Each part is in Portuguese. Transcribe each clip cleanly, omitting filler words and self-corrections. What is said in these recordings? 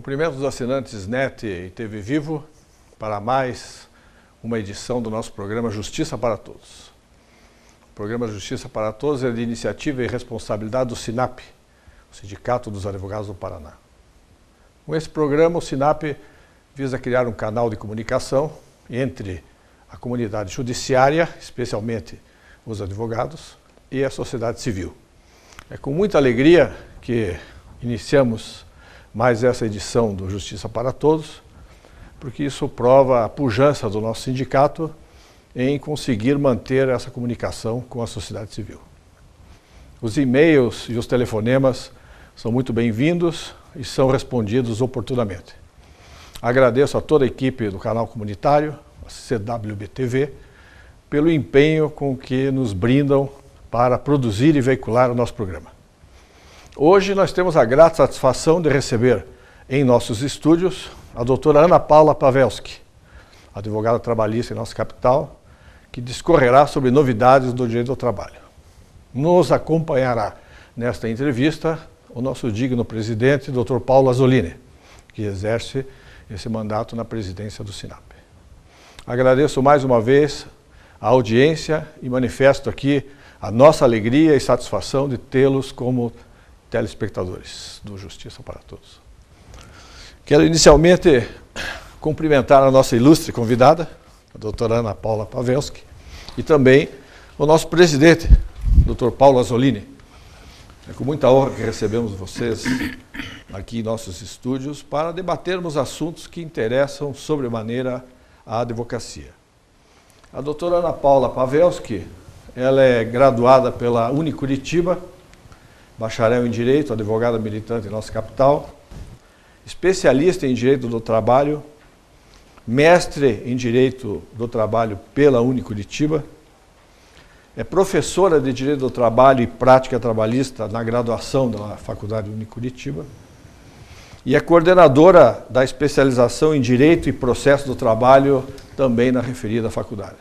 Cumprimento os assinantes NET e TV Vivo para mais uma edição do nosso programa Justiça para Todos. O programa Justiça para Todos é de iniciativa e responsabilidade do SINAP, o Sindicato dos Advogados do Paraná. Com esse programa, o SINAP visa criar um canal de comunicação entre a comunidade judiciária, especialmente os advogados, e a sociedade civil. É com muita alegria que iniciamos mais essa edição do Justiça para Todos, porque isso prova a pujança do nosso sindicato em conseguir manter essa comunicação com a sociedade civil. Os e-mails e os telefonemas são muito bem-vindos e são respondidos oportunamente. Agradeço a toda a equipe do canal comunitário, a CWB-TV, pelo empenho com que nos brindam para produzir e veicular o nosso programa. Hoje nós temos a grata satisfação de receber em nossos estúdios a doutora Ana Paula Pavelski, advogada trabalhista em nossa capital, que discorrerá sobre novidades do direito do trabalho. Nos acompanhará nesta entrevista o nosso digno presidente, Dr. Paulo Azzolini, que exerce esse mandato na presidência do SINAP. Agradeço mais uma vez a audiência e manifesto aqui a nossa alegria e satisfação de tê-los como telespectadores do Justiça para Todos. Quero inicialmente cumprimentar a nossa ilustre convidada, a doutora Ana Paula Pavelski, e também o nosso presidente, Dr. Paulo Azzolini. É com muita honra que recebemos vocês aqui em nossos estúdios para debatermos assuntos que interessam sobremaneira a advocacia. A doutora Ana Paula Pavelski, ela é graduada pela Unicuritiba, bacharel em Direito, advogada militante em nossa capital, especialista em Direito do Trabalho, mestre em Direito do Trabalho pela Unicuritiba, é professora de Direito do Trabalho e Prática Trabalhista na graduação da Faculdade Unicuritiba e é coordenadora da especialização em Direito e Processo do Trabalho também na referida faculdade.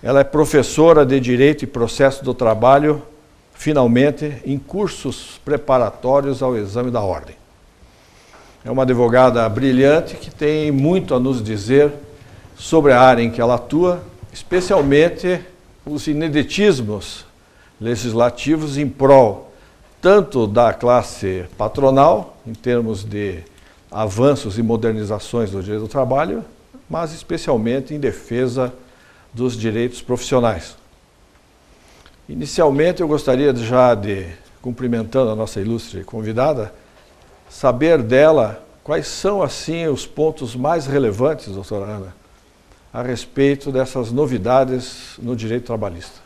Ela é professora de Direito e Processo do Trabalho, finalmente, em cursos preparatórios ao exame da ordem. É uma advogada brilhante que tem muito a nos dizer sobre a área em que ela atua, especialmente os ineditismos legislativos em prol tanto da classe patronal, em termos de avanços e modernizações do direito do trabalho, mas especialmente em defesa dos direitos profissionais. Inicialmente, eu gostaria cumprimentando a nossa ilustre convidada, saber dela quais são, assim, os pontos mais relevantes, doutora Ana, a respeito dessas novidades no direito trabalhista.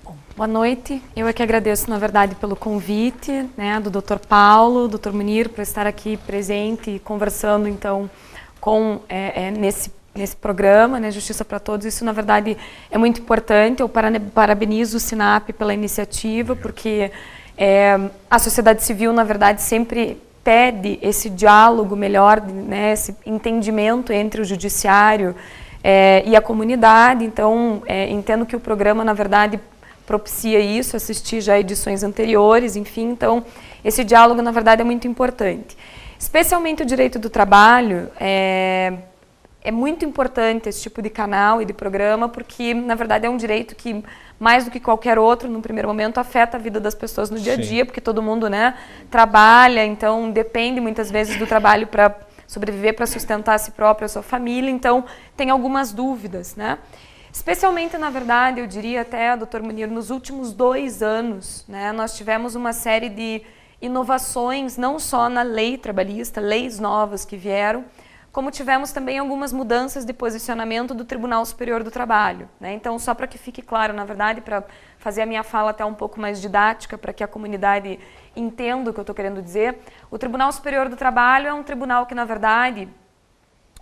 Bom, boa noite. Eu é que agradeço, na verdade, pelo convite, né, do Dr. Paulo, Dr. Munir, por estar aqui presente e conversando, então, nesse programa, né, Justiça para Todos. Isso, na verdade, é muito importante. Eu parabenizo o SINAP pela iniciativa, porque a sociedade civil, na verdade, sempre pede esse diálogo melhor, né, esse entendimento entre o judiciário e a comunidade. Então, entendo que o programa, na verdade, propicia isso, assisti já edições anteriores, enfim. Então, esse diálogo, na verdade, é muito importante. Especialmente o direito do trabalho, é muito importante esse tipo de canal e de programa, porque, na verdade, é um direito que, mais do que qualquer outro, no primeiro momento, afeta a vida das pessoas no dia a dia, porque todo mundo, né, trabalha, então depende muitas vezes do trabalho para sobreviver, para sustentar a si próprio, a sua família, então tem algumas dúvidas, né? Especialmente, na verdade, eu diria até, Dr. Munir, nos últimos 2 anos, né, nós tivemos uma série de inovações, não só na lei trabalhista, leis novas que vieram, como tivemos também algumas mudanças de posicionamento do Tribunal Superior do Trabalho, né? Então, só para que fique claro, na verdade, para fazer a minha fala até um pouco mais didática, para que a comunidade entenda o que eu estou querendo dizer, o Tribunal Superior do Trabalho é um tribunal que, na verdade,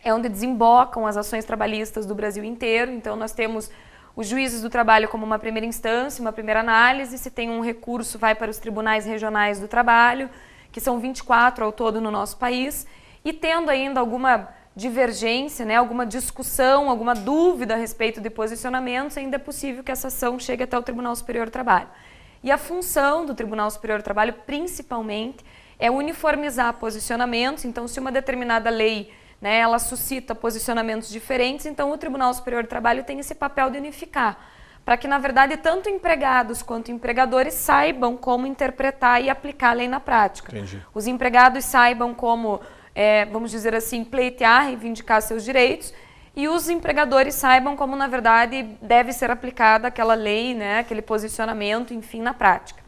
é onde desembocam as ações trabalhistas do Brasil inteiro. Então, nós temos os juízes do trabalho como uma primeira instância, uma primeira análise. Se tem um recurso, vai para os tribunais regionais do trabalho, que são 24 ao todo no nosso país. E tendo ainda alguma divergência, né, alguma discussão, alguma dúvida a respeito de posicionamentos, ainda é possível que essa ação chegue até o Tribunal Superior do Trabalho. E a função do Tribunal Superior do Trabalho, principalmente, é uniformizar posicionamentos. Então, se uma determinada lei, né, ela suscita posicionamentos diferentes, então o Tribunal Superior do Trabalho tem esse papel de unificar, para que, na verdade, tanto empregados quanto empregadores saibam como interpretar e aplicar a lei na prática. Entendi. Os empregados saibam como, vamos dizer assim, pleitear, reivindicar seus direitos, e os empregadores saibam como, na verdade, deve ser aplicada aquela lei, né, aquele posicionamento, enfim, na prática.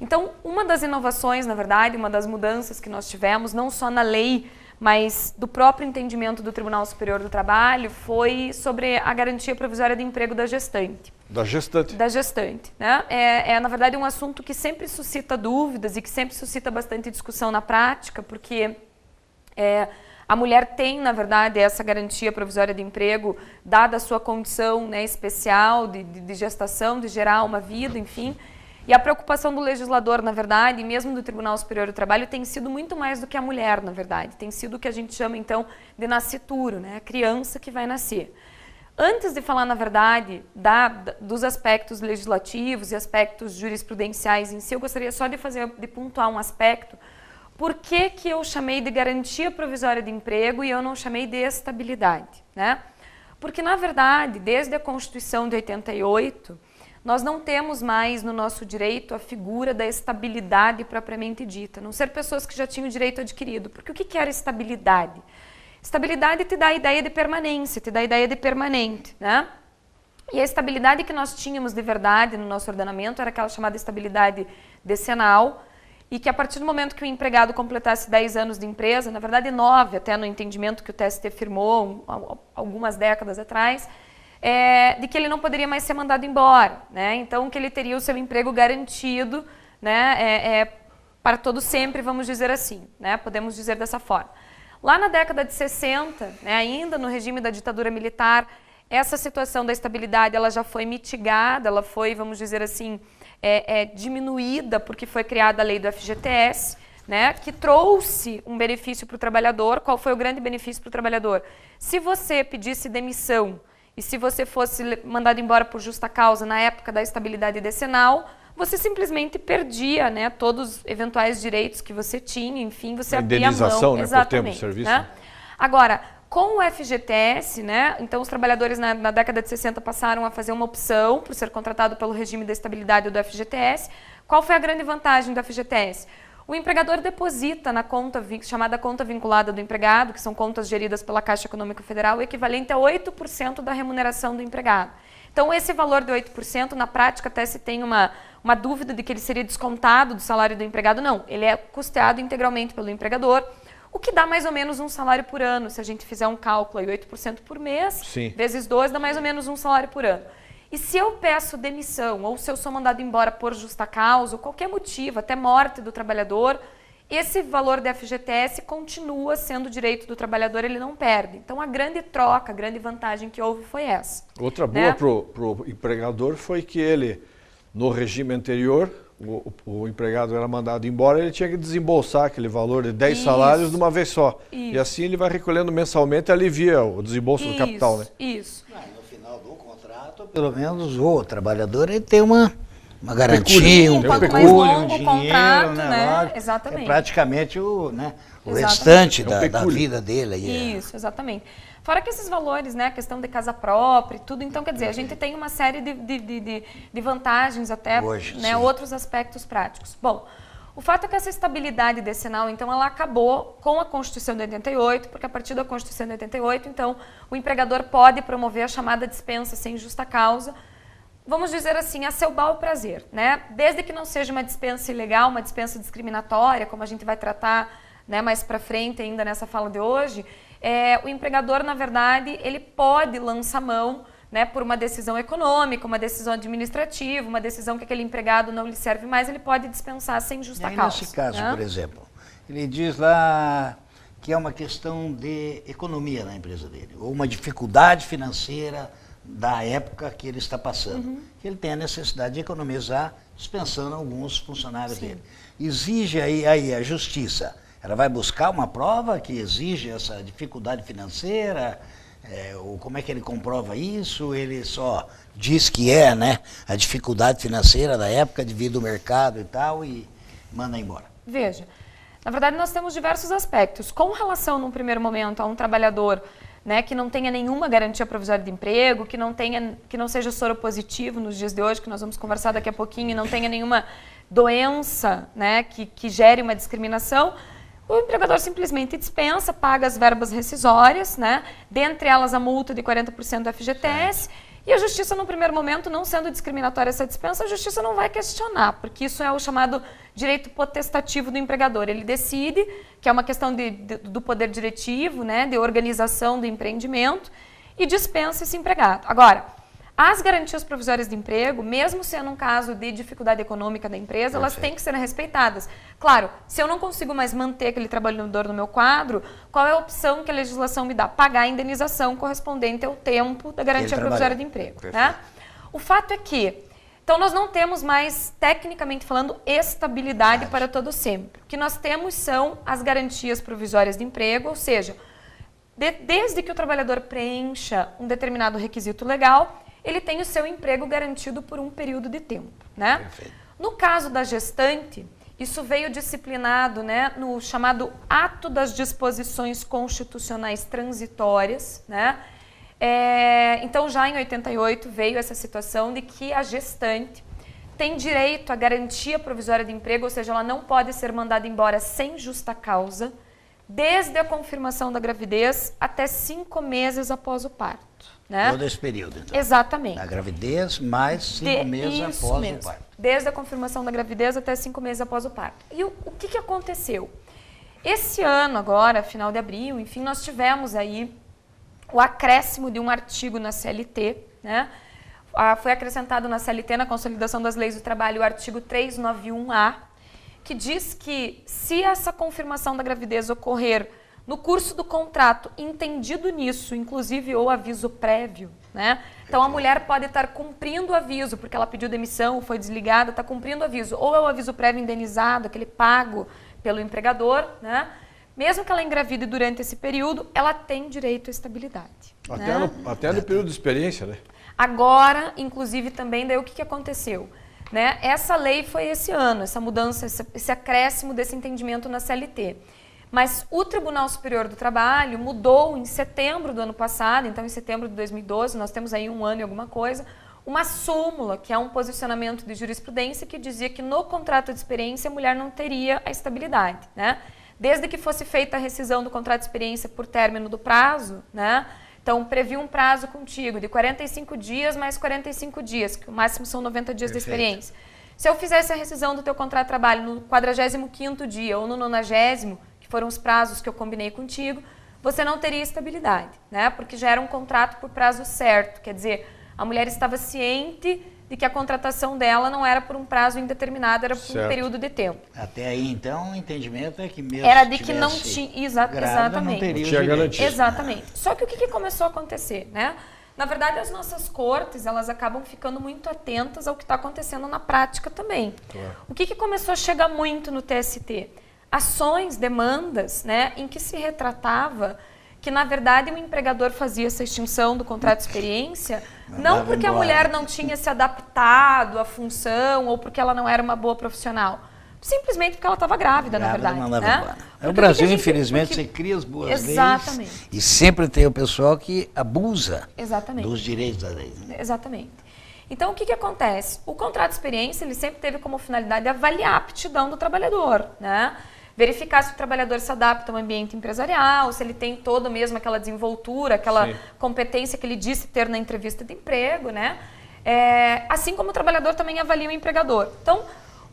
Então, uma das inovações, na verdade, uma das mudanças que nós tivemos, não só na lei, mas do próprio entendimento do Tribunal Superior do Trabalho, foi sobre a garantia provisória de emprego da gestante. Da gestante. Da gestante, né? Na verdade, um assunto que sempre suscita dúvidas e que sempre suscita bastante discussão na prática, porque a mulher tem, na verdade, essa garantia provisória de emprego, dada a sua condição, né, especial de gestação, de gerar uma vida, enfim. E a preocupação do legislador, na verdade, e mesmo do Tribunal Superior do Trabalho, tem sido muito mais do que a mulher, na verdade. Tem sido o que a gente chama, então, de nascituro, né? A criança que vai nascer. Antes de falar, na verdade, dos aspectos legislativos e aspectos jurisprudenciais em si, eu gostaria só de pontuar um aspecto. Por que que eu chamei de garantia provisória de emprego e eu não chamei de estabilidade, né? Porque, na verdade, desde a Constituição de 88, nós não temos mais no nosso direito a figura da estabilidade propriamente dita, a não ser pessoas que já tinham o direito adquirido. Porque o que era estabilidade? Estabilidade te dá a ideia de permanência, te dá a ideia de permanente, né? E a estabilidade que nós tínhamos de verdade no nosso ordenamento era aquela chamada estabilidade decenal, e que a partir do momento que o empregado completasse 10 anos de empresa, na verdade 9, até no entendimento que o TST firmou algumas décadas atrás, de que ele não poderia mais ser mandado embora, né? Então, que ele teria o seu emprego garantido, né, para todo sempre, vamos dizer assim, né? Podemos dizer dessa forma. Lá na década de 60, né, ainda no regime da ditadura militar, essa situação da estabilidade ela já foi mitigada, ela foi, vamos dizer assim, diminuída porque foi criada a lei do FGTS, né, que trouxe um benefício para o trabalhador. Qual foi o grande benefício para o trabalhador? Se você pedisse demissão e se você fosse mandado embora por justa causa na época da estabilidade decenal, você simplesmente perdia, né, todos os eventuais direitos que você tinha, enfim, você abria a mão. Indenização, né, exatamente, por tempo de serviço. Né? Agora, com o FGTS, né, então os trabalhadores na década de 60 passaram a fazer uma opção por ser contratado pelo regime da estabilidade do FGTS. Qual foi a grande vantagem do FGTS? O empregador deposita na conta chamada conta vinculada do empregado, que são contas geridas pela Caixa Econômica Federal, o equivalente a 8% da remuneração do empregado. Então, esse valor de 8%, na prática, até se tem uma dúvida de que ele seria descontado do salário do empregado. Não, ele é custeado integralmente pelo empregador, o que dá mais ou menos um salário por ano. Se a gente fizer um cálculo aí, 8% por mês, Sim, vezes 12, dá mais ou menos um salário por ano. E se eu peço demissão, ou se eu sou mandado embora por justa causa, ou qualquer motivo, até morte do trabalhador, esse valor da FGTS continua sendo direito do trabalhador, ele não perde. Então, a grande troca, a grande vantagem que houve foi essa. Outra boa, né, para o empregador foi que ele, no regime anterior, o empregado era mandado embora, ele tinha que desembolsar aquele valor de 10 salários de uma vez só. Isso. E assim ele vai recolhendo mensalmente e alivia o desembolso do capital, né? Isso. No final do contrato, pelo menos o trabalhador ele tem uma garantia, um pecúlio, um dinheiro, contrato, né? Exatamente. É praticamente o restante da vida dele. Aí Isso, exatamente. Fora que esses valores, né, a questão de casa própria e tudo, então, quer dizer, a gente tem uma série de vantagens até, hoje, né, outros aspectos práticos. Bom, o fato é que essa estabilidade decenal, então, ela acabou com a Constituição de 88, porque a partir da Constituição de 88, então, o empregador pode promover a chamada dispensa sem justa causa, vamos dizer assim, a seu bel prazer, né? Desde que não seja uma dispensa ilegal, uma dispensa discriminatória, como a gente vai tratar, né, mais para frente ainda nessa fala de hoje, o empregador, na verdade, ele pode lançar mão, né, por uma decisão econômica, uma decisão administrativa, uma decisão que aquele empregado não lhe serve mais, ele pode dispensar sem justa causa. Nesse caso, né? por exemplo, ele diz lá que é uma questão de economia na empresa dele, ou uma dificuldade financeira da época que ele está passando. Que ele tem a necessidade de economizar, dispensando alguns funcionários dele. Exige aí a justiça. Ela vai buscar uma prova que exige essa dificuldade financeira, ou como é que ele comprova isso? Ele só diz que né, a dificuldade financeira da época devido ao mercado e tal, e manda embora. Veja, Na verdade, nós temos diversos aspectos. Com relação, num primeiro momento, a um trabalhador, né, que não tenha nenhuma garantia provisória de emprego, que não seja soropositivo nos dias de hoje, que nós vamos conversar daqui a pouquinho, e não tenha nenhuma doença, né, que gere uma discriminação, o empregador simplesmente dispensa, paga as verbas rescisórias, né, dentre elas a multa de 40% do FGTS, e a Justiça, no primeiro momento, não sendo discriminatória essa dispensa, a Justiça não vai questionar, porque isso é o chamado direito potestativo do empregador. Ele decide, que é uma questão do poder diretivo, né, de organização do empreendimento, e dispensa esse empregado. Agora, as garantias provisórias de emprego, mesmo sendo um caso de dificuldade econômica da empresa, elas têm que ser respeitadas. Claro, se eu não consigo mais manter aquele trabalhador no meu quadro, qual é a opção que a legislação me dá? Pagar a indenização correspondente ao tempo da garantia provisória de emprego. Né? O fato é que, então nós não temos mais, tecnicamente falando, estabilidade para todo sempre. O que nós temos são as garantias provisórias de emprego, ou seja, desde que o trabalhador preencha um determinado requisito legal, ele tem o seu emprego garantido por um período de tempo, né? Perfeito. No caso da gestante, isso veio disciplinado, né, no chamado Ato das Disposições Constitucionais Transitórias, né? Então, já em 88, veio essa situação de que a gestante tem direito à garantia provisória de emprego, ou seja, ela não pode ser mandada embora sem justa causa, desde a confirmação da gravidez até 5 meses após o parto. Né? Todo esse período, então. Exatamente. A gravidez mais 5 meses após o parto. Desde a confirmação da gravidez até 5 meses após o parto. E o que aconteceu? Esse ano agora, final de abril, enfim, nós tivemos aí o acréscimo de um artigo na CLT, né? Foi acrescentado na CLT, na Consolidação das Leis do Trabalho, o artigo 391A, que diz que se essa confirmação da gravidez ocorrer no curso do contrato, entendido nisso, inclusive ou aviso prévio, né? Então a mulher pode estar cumprindo o aviso, porque ela pediu demissão, foi desligada, está cumprindo o aviso, ou é o aviso prévio indenizado, aquele pago pelo empregador, né? Mesmo que ela engravide durante esse período, ela tem direito à estabilidade. Até no período de experiência, né? Agora, inclusive, também, daí o que aconteceu? Né? Essa lei foi esse ano, essa mudança, esse acréscimo desse entendimento na CLT. Mas o Tribunal Superior do Trabalho mudou em setembro do ano passado, então em setembro de 2012, nós temos aí 1 ano e alguma coisa, uma súmula, que é um posicionamento de jurisprudência que dizia que no contrato de experiência a mulher não teria a estabilidade, né? Desde que fosse feita a rescisão do contrato de experiência por término do prazo, né? Então previa um prazo contigo de 45 dias mais 45 dias, que o máximo são 90 dias de experiência. Se eu fizesse a rescisão do teu contrato de trabalho no 45º dia ou no 90º, que foram os prazos que eu combinei contigo, você não teria estabilidade, né? Porque já era um contrato por prazo certo, quer dizer, a mulher estava ciente de que a contratação dela não era por um prazo indeterminado, era por um período de tempo. Até aí, então, o entendimento é que mesmo era de que não tinha, exatamente. Não teria não tinha garantia. Exatamente. Só que o que começou a acontecer, né? Na verdade, as nossas cortes, elas acabam ficando muito atentas ao que está acontecendo na prática também. Claro. O que começou a chegar muito no TST? Ações, demandas, né, em que se retratava que, na verdade, o empregador fazia essa extinção do contrato de experiência não porque a mulher não tinha se adaptado à função ou porque ela não era uma boa profissional, simplesmente porque ela estava grávida, na verdade. Né? O Brasil, infelizmente, você cria as boas leis e sempre tem o pessoal que abusa dos direitos da lei. Né? Exatamente. Então, o que acontece? O contrato de experiência, ele sempre teve como finalidade avaliar a aptidão do trabalhador, né? Verificar se o trabalhador se adapta ao ambiente empresarial, se ele tem toda mesmo aquela desenvoltura, aquela competência que ele disse ter na entrevista de emprego, né? Assim como o trabalhador também avalia o empregador. Então,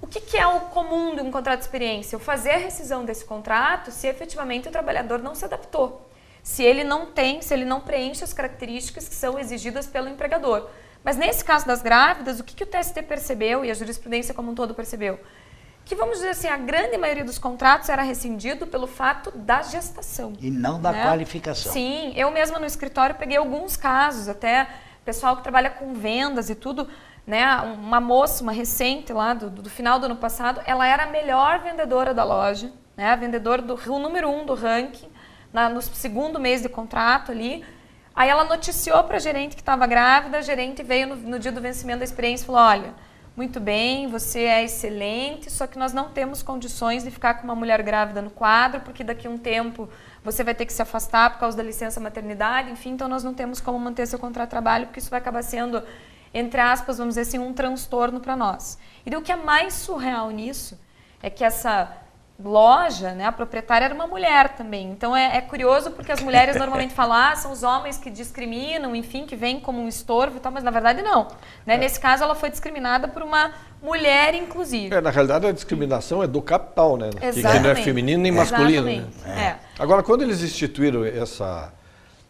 o que é o comum de um contrato de experiência? Eu fazer a rescisão desse contrato se efetivamente o trabalhador não se adaptou. Se ele não preenche as características que são exigidas pelo empregador. Mas nesse caso das grávidas, o que o TST percebeu e a jurisprudência como um todo percebeu? Que, vamos dizer assim, a grande maioria dos contratos era rescindido pelo fato da gestação. E não da qualificação. Sim, eu mesma no escritório peguei alguns casos, até pessoal que trabalha com vendas e tudo, né? Uma moça, uma recente lá do final do ano passado, ela era a melhor vendedora da loja, né? A vendedora o número 1 do ranking, no 2º mês de contrato ali. Aí ela noticiou para a gerente que estava grávida, a gerente veio no dia do vencimento da experiência e falou, olha, muito bem, você é excelente, só que nós não temos condições de ficar com uma mulher grávida no quadro, porque daqui a um tempo você vai ter que se afastar por causa da licença maternidade, enfim, então nós não temos como manter seu contrato de trabalho, porque isso vai acabar sendo, entre aspas, vamos dizer assim, um transtorno para nós. E daí, o que é mais surreal nisso é que essa loja, né, a proprietária era uma mulher também. Então é curioso porque as mulheres normalmente falam, são os homens que discriminam, enfim, que vêm como um estorvo e tal, mas na verdade não. Né? Nesse caso ela foi discriminada por uma mulher, inclusive. Na realidade a discriminação é do capital, né? Que não é feminino nem masculino. Né? Agora, quando eles instituíram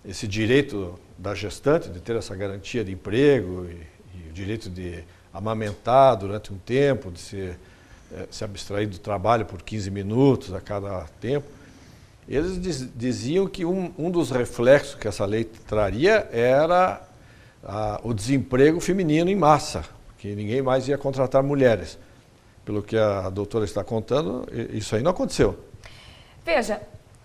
esse direito da gestante de ter essa garantia de emprego e o direito de amamentar durante um tempo, de se abstrair do trabalho por 15 minutos a cada tempo, eles diziam que um dos reflexos que essa lei traria era o desemprego feminino em massa, que ninguém mais ia contratar mulheres. Pelo que a doutora está contando, isso aí não aconteceu. Veja,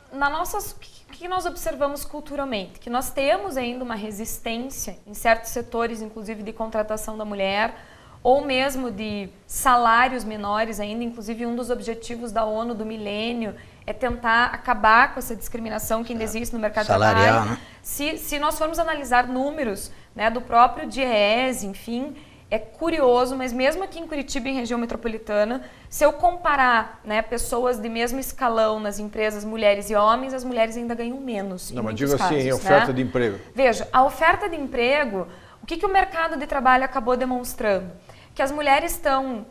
o que nós observamos culturalmente? Que nós temos ainda uma resistência em certos setores, inclusive de contratação da mulher, ou mesmo de salários menores ainda, inclusive um dos objetivos da ONU do milênio é tentar acabar com essa discriminação que ainda existe no mercado de trabalho. Né? Se nós formos analisar números, né, do próprio DIEESE, enfim, é curioso, mas mesmo aqui em Curitiba, em região metropolitana, se eu comparar, né, pessoas de mesmo escalão nas empresas, mulheres e homens, as mulheres ainda ganham menos. Não, mas digo assim, em oferta, né, de emprego. Veja, a oferta de emprego, o que o mercado de trabalho acabou demonstrando? Que as mulheres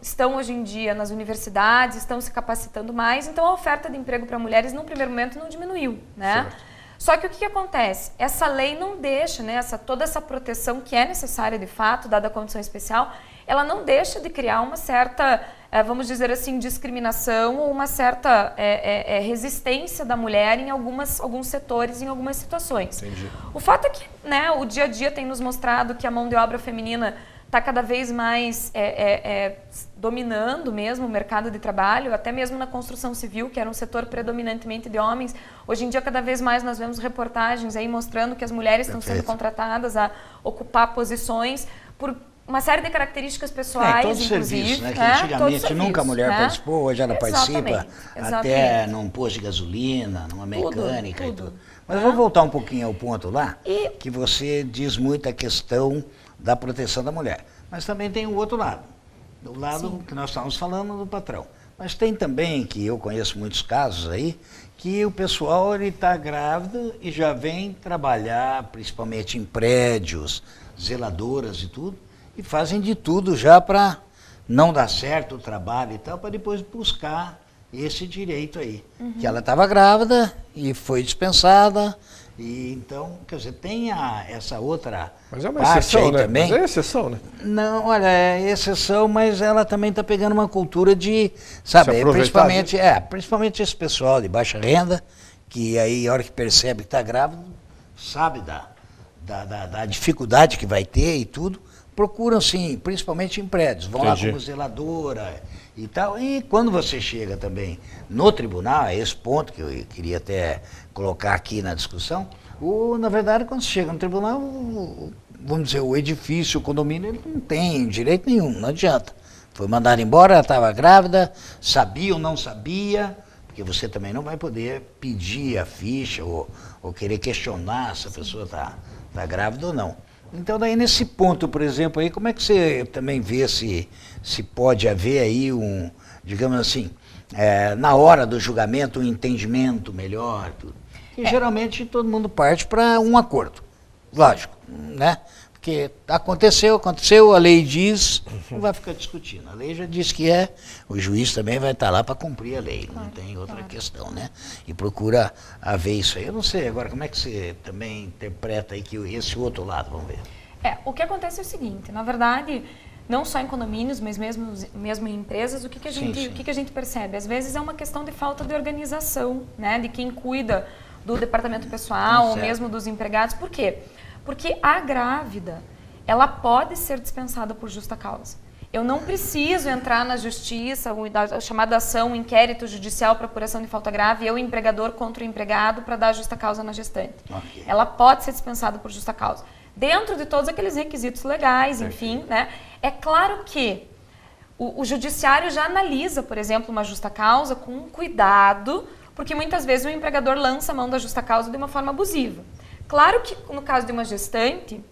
estão hoje em dia nas universidades, estão se capacitando mais, então a oferta de emprego para mulheres, num primeiro momento, não diminuiu, né? Certo. Só que o que acontece? Essa lei não deixa, né, toda essa proteção que é necessária de fato, dada a condição especial, ela não deixa de criar uma certa, vamos dizer assim, discriminação ou uma certa resistência da mulher em alguns setores, em algumas situações. Entendi. O fato é que, né, o dia a dia tem nos mostrado que a mão de obra feminina está cada vez mais dominando mesmo o mercado de trabalho, até mesmo na construção civil, que era um setor predominantemente de homens. Hoje em dia, cada vez mais nós vemos reportagens aí mostrando que as mulheres estão sendo contratadas a ocupar posições por uma série de características pessoais, todo inclusive. Serviço, né? Que antigamente nunca a mulher participou, hoje ela participa, até num posto de gasolina, numa mecânica e tudo. Mas vou voltar um pouquinho ao ponto lá, que você diz muito a questão da proteção da mulher. Mas também tem o outro lado, do lado que nós estávamos falando do patrão. Mas tem também, que eu conheço muitos casos aí, que o pessoal está grávido e já vem trabalhar, principalmente em prédios, zeladoras e tudo, e fazem de tudo já para não dar certo o trabalho e tal, para depois buscar esse direito aí. Que ela estava grávida e foi dispensada. E então, quer dizer, tem essa outra mas é uma exceção, né? Também. Mas é exceção, né? Não, olha, é exceção, mas ela também está pegando uma cultura de, sabe, principalmente esse pessoal de baixa renda, que aí a hora que percebe que está grávido, sabe da dificuldade que vai ter e tudo, procuram sim, principalmente em prédios, vão lá como zeladora e tal. E quando você chega também no tribunal, é esse ponto que eu queria até colocar aqui na discussão, na verdade, quando você chega no tribunal, vamos dizer, o edifício, o condomínio, ele não tem direito nenhum, não adianta. Foi mandado embora, ela estava grávida, sabia ou não sabia, porque você também não vai poder pedir a ficha ou querer questionar se a pessoa está grávida ou não. Então, daí nesse ponto, por exemplo, aí, como é que você também vê se pode haver aí digamos assim, na hora do julgamento, um entendimento melhor? Tudo. E geralmente todo mundo parte para um acordo, lógico, né? Porque aconteceu, a lei diz, não vai ficar discutindo. A lei já diz que o juiz também vai estar lá para cumprir a lei, não tem outra questão, né? E procura haver isso aí. Eu não sei agora, como é que você também interpreta aí que esse outro lado, vamos ver. O que acontece é o seguinte, na verdade, não só em condomínios, mas mesmo em empresas, o que a gente percebe? Às vezes é uma questão de falta de organização, né? De quem cuida do departamento pessoal, ou mesmo dos empregados. Por quê? Porque a grávida, ela pode ser dispensada por justa causa. Eu não preciso entrar na justiça, a chamada ação, inquérito judicial para apuração de falta grave, eu, empregador, contra o empregado, para dar justa causa na gestante. Okay. Ela pode ser dispensada por justa causa. Dentro de todos aqueles requisitos legais, enfim, né? É claro que O judiciário já analisa, por exemplo, uma justa causa com cuidado, porque muitas vezes o empregador lança a mão da justa causa de uma forma abusiva. Claro que no caso de uma gestante,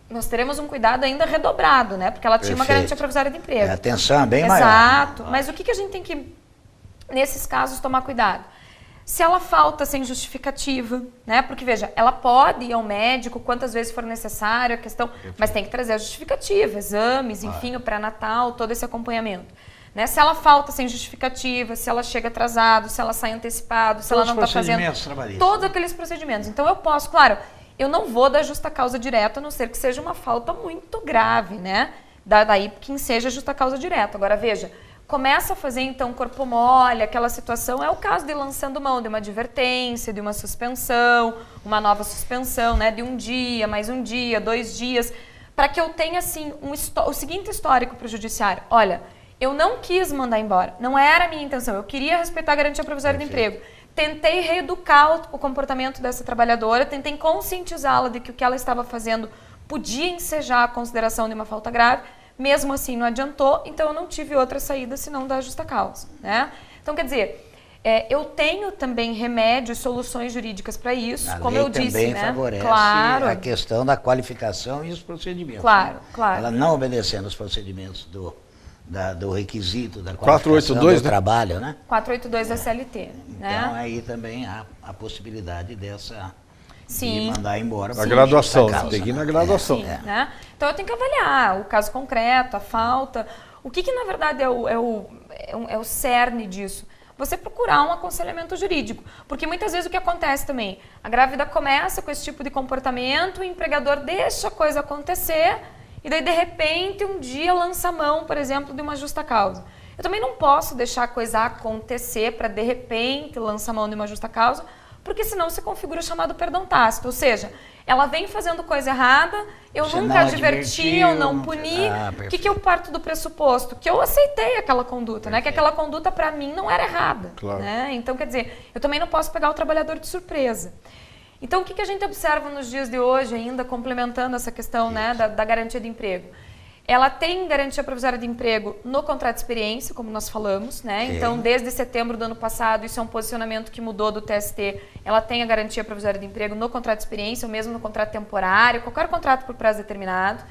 nós teremos um cuidado ainda redobrado, né? Porque ela tinha uma garantia provisória de emprego. A atenção é bem maior. Exato. Mas o que a gente tem que, nesses casos, tomar cuidado? Se ela falta sem justificativa, né? Porque, veja, ela pode ir ao médico quantas vezes for necessário, a questão, mas tem que trazer a justificativa, exames, enfim, o pré-natal, todo esse acompanhamento. Né? Se ela falta sem justificativa, se ela chega atrasado, se ela sai antecipado, se ela não está fazendo todos aqueles procedimentos. Então eu posso, claro, eu não vou dar justa causa direta, a não ser que seja uma falta muito grave, né? Daí quem seja justa causa direta. Agora veja, começa a fazer então corpo mole, aquela situação, é o caso de lançando mão de uma advertência, de uma suspensão, uma nova suspensão, né? De um dia, mais um dia, 2 dias, para que eu tenha assim o seguinte histórico para o judiciário. Olha, eu não quis mandar embora, não era a minha intenção, eu queria respeitar a garantia provisória de emprego. Tentei reeducar o comportamento dessa trabalhadora, tentei conscientizá-la de que o que ela estava fazendo podia ensejar a consideração de uma falta grave, mesmo assim não adiantou, então eu não tive outra saída senão da justa causa, né? Então, quer dizer, eu tenho também remédios, soluções jurídicas para isso, como eu disse, né? Também favorece a questão da qualificação e os procedimentos. Claro, né? claro. Ela não obedecendo os procedimentos do requisito da qualificação 482, do trabalho, né? 482 da CLT, né? Então aí também há a possibilidade dessa Sim. de mandar embora. A graduação, causa, tem que ir na né? graduação. Sim, né? Então eu tenho que avaliar o caso concreto, a falta. O que na verdade é o cerne disso? Você procurar um aconselhamento jurídico. Porque muitas vezes o que acontece também, a grávida começa com esse tipo de comportamento, o empregador deixa a coisa acontecer e daí de repente um dia lança a mão, por exemplo, de uma justa causa. Eu também não posso deixar a coisa acontecer para de repente lançar a mão de uma justa causa, porque senão se configura o chamado perdão tácito, ou seja, ela vem fazendo coisa errada, eu Você nunca adverti, eu não puni, o que eu parto do pressuposto? Que eu aceitei aquela conduta, né? Que aquela conduta para mim não era errada. Claro. Né? Então, quer dizer, eu também não posso pegar o trabalhador de surpresa. Então, o que a gente observa nos dias de hoje ainda, complementando essa questão, né, da garantia de emprego? Ela tem garantia provisória de emprego no contrato de experiência, como nós falamos, né? Então, desde setembro do ano passado, isso é um posicionamento que mudou do TST, ela tem a garantia provisória de emprego no contrato de experiência, ou mesmo no contrato temporário, qualquer contrato por prazo determinado.